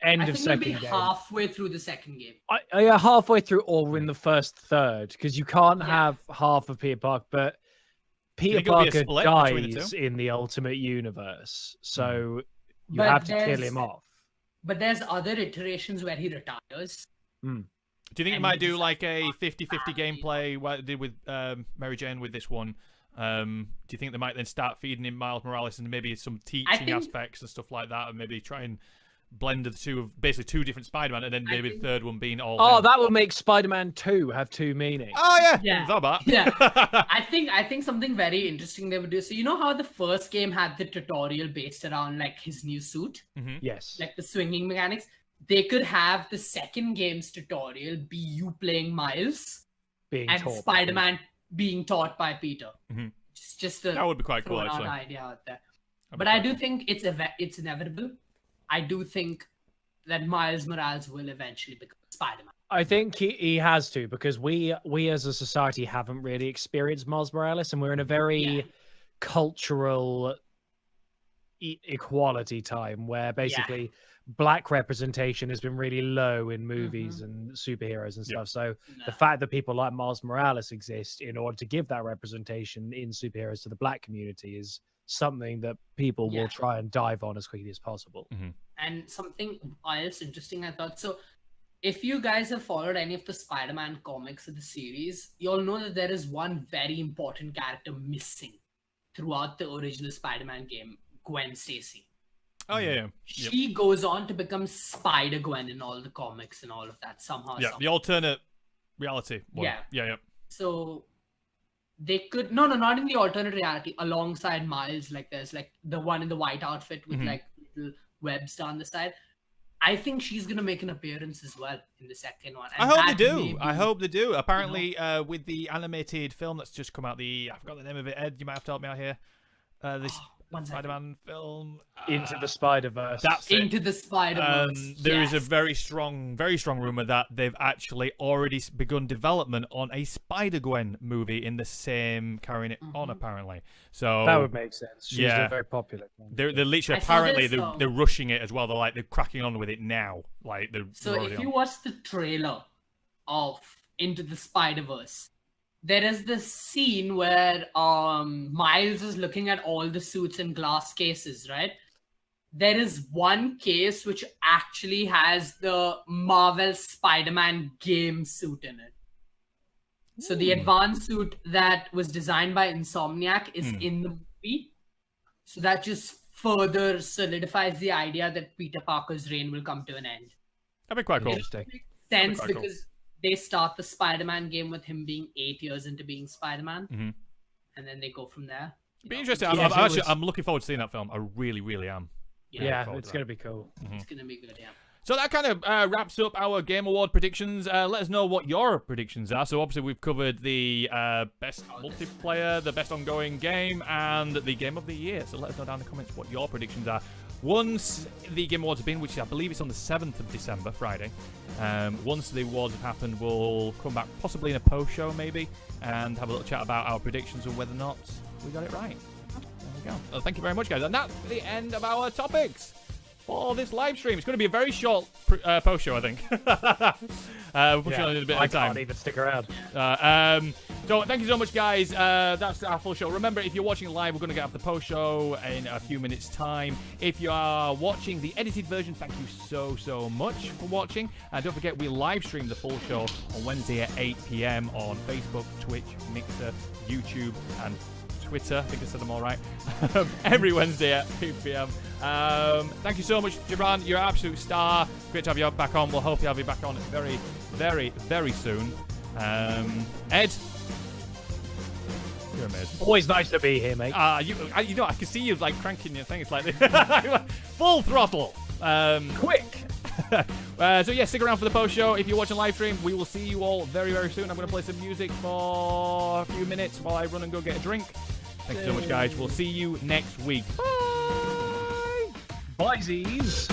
End of second game. Halfway through the second game. Halfway through or in the first third, because you can't have half of Peter Parker, but Peter Parker dies in the Ultimate Universe, so you have to kill him off. But there's other iterations where he retires. Do you think it might do like a 50-50 gameplay, what it did with Mary Jane with this one? Do you think they might then start feeding in Miles Morales and maybe some teaching aspects and stuff like that, and maybe try and blend the two of basically two different Spider-Man, and then maybe the third one being all... Oh, that would make Spider-Man 2 have two meanings. Oh, yeah. I think something very interesting they would do. So you know how the first game had the tutorial based around like his new suit? Yes. Like the swinging mechanics. They could have the second game's tutorial be you playing Miles and Spider-Man being taught by Peter. Just that would be quite cool, actually. Idea out there. But I do think it's inevitable. I do think that Miles Morales will eventually become Spider-Man. I think he has to, because we as a society haven't really experienced Miles Morales, and we're in a very cultural equality time where basically black representation has been really low in movies and superheroes and stuff. So the fact that people like Miles Morales exist in order to give that representation in superheroes to the black community is something that people will try and dive on as quickly as possible. And something else interesting I thought, so if you guys have followed any of the Spider-Man comics of the series, you'll know that there is one very important character missing throughout the original Spider-Man game, Gwen Stacy. Oh, yeah. She goes on to become Spider-Gwen in all the comics and all of that somehow. Yeah, the alternate reality one. Yeah. So they could... No, not in the alternate reality. Alongside Miles, like there's like the one in the white outfit with like little webs down the side. I think she's going to make an appearance as well in the second one. And I hope they do. Apparently, with the animated film that's just come out, I forgot the name of it. Ed, you might have to help me out here. This Spider-Man film, Into the Spider-Verse. That's it. Into the Spider-Verse. There is a very strong rumor that they've actually already begun development on a Spider-Gwen movie in the same carrying it on. Apparently, so that would make sense. She's a very popular one. They're literally apparently they're rushing it as well. They're cracking on with it now. Like if you watch the trailer of Into the Spider-Verse, there is this scene where Miles is looking at all the suits in glass cases, right? There is one case which actually has the Marvel Spider-Man game suit in it. So the advanced suit that was designed by Insomniac is in the movie. So that just further solidifies the idea that Peter Parker's reign will come to an end. That'd be quite cool. It makes sense because they start the Spider-Man game with him being 8 years into being Spider-Man, and then they go from there. Be interesting. I'm looking forward to seeing that film. I really, really am. Yeah, it's going to be cool. It's going to be good, So that kind of wraps up our Game Award predictions. Let us know what your predictions are. So obviously we've covered the best multiplayer, the best ongoing game, and the Game of the Year. So let us know down in the comments what your predictions are. Once the Game Awards have been, which I believe it's on the 7th of December, Friday, once the awards have happened, we'll come back possibly in a post show maybe and have a little chat about our predictions and whether or not we got it right. There we go. Well, thank you very much, guys. And that's the end of our topics for this live stream. It's going to be a very short post show, I think. We're pushing on a bit of time. I can't even stick around. So thank you so much, guys. That's our full show. Remember, if you're watching live, we're going to get up the post show in a few minutes' time. If you are watching the edited version, thank you so much for watching. And don't forget, we live stream the full show on Wednesday at 8 p.m. on Facebook, Twitch, Mixer, YouTube, and Twitter. I think I said them all right. Every Wednesday at 8 p.m. Thank you so much, Gibraan. You're an absolute star. Great to have you back on. We'll hopefully have you back on very, very, very soon. Ed, you're amazing. Always nice to be here, mate. You know, I can see you like cranking your thing. It's like full throttle. Quick. So yeah, stick around for the post show. If you're watching live stream, we will see you all very, very soon. I'm going to play some music for a few minutes while I run and go get a drink. Thank you so much, guys. We'll see you next week. Bye. Bye, Z's.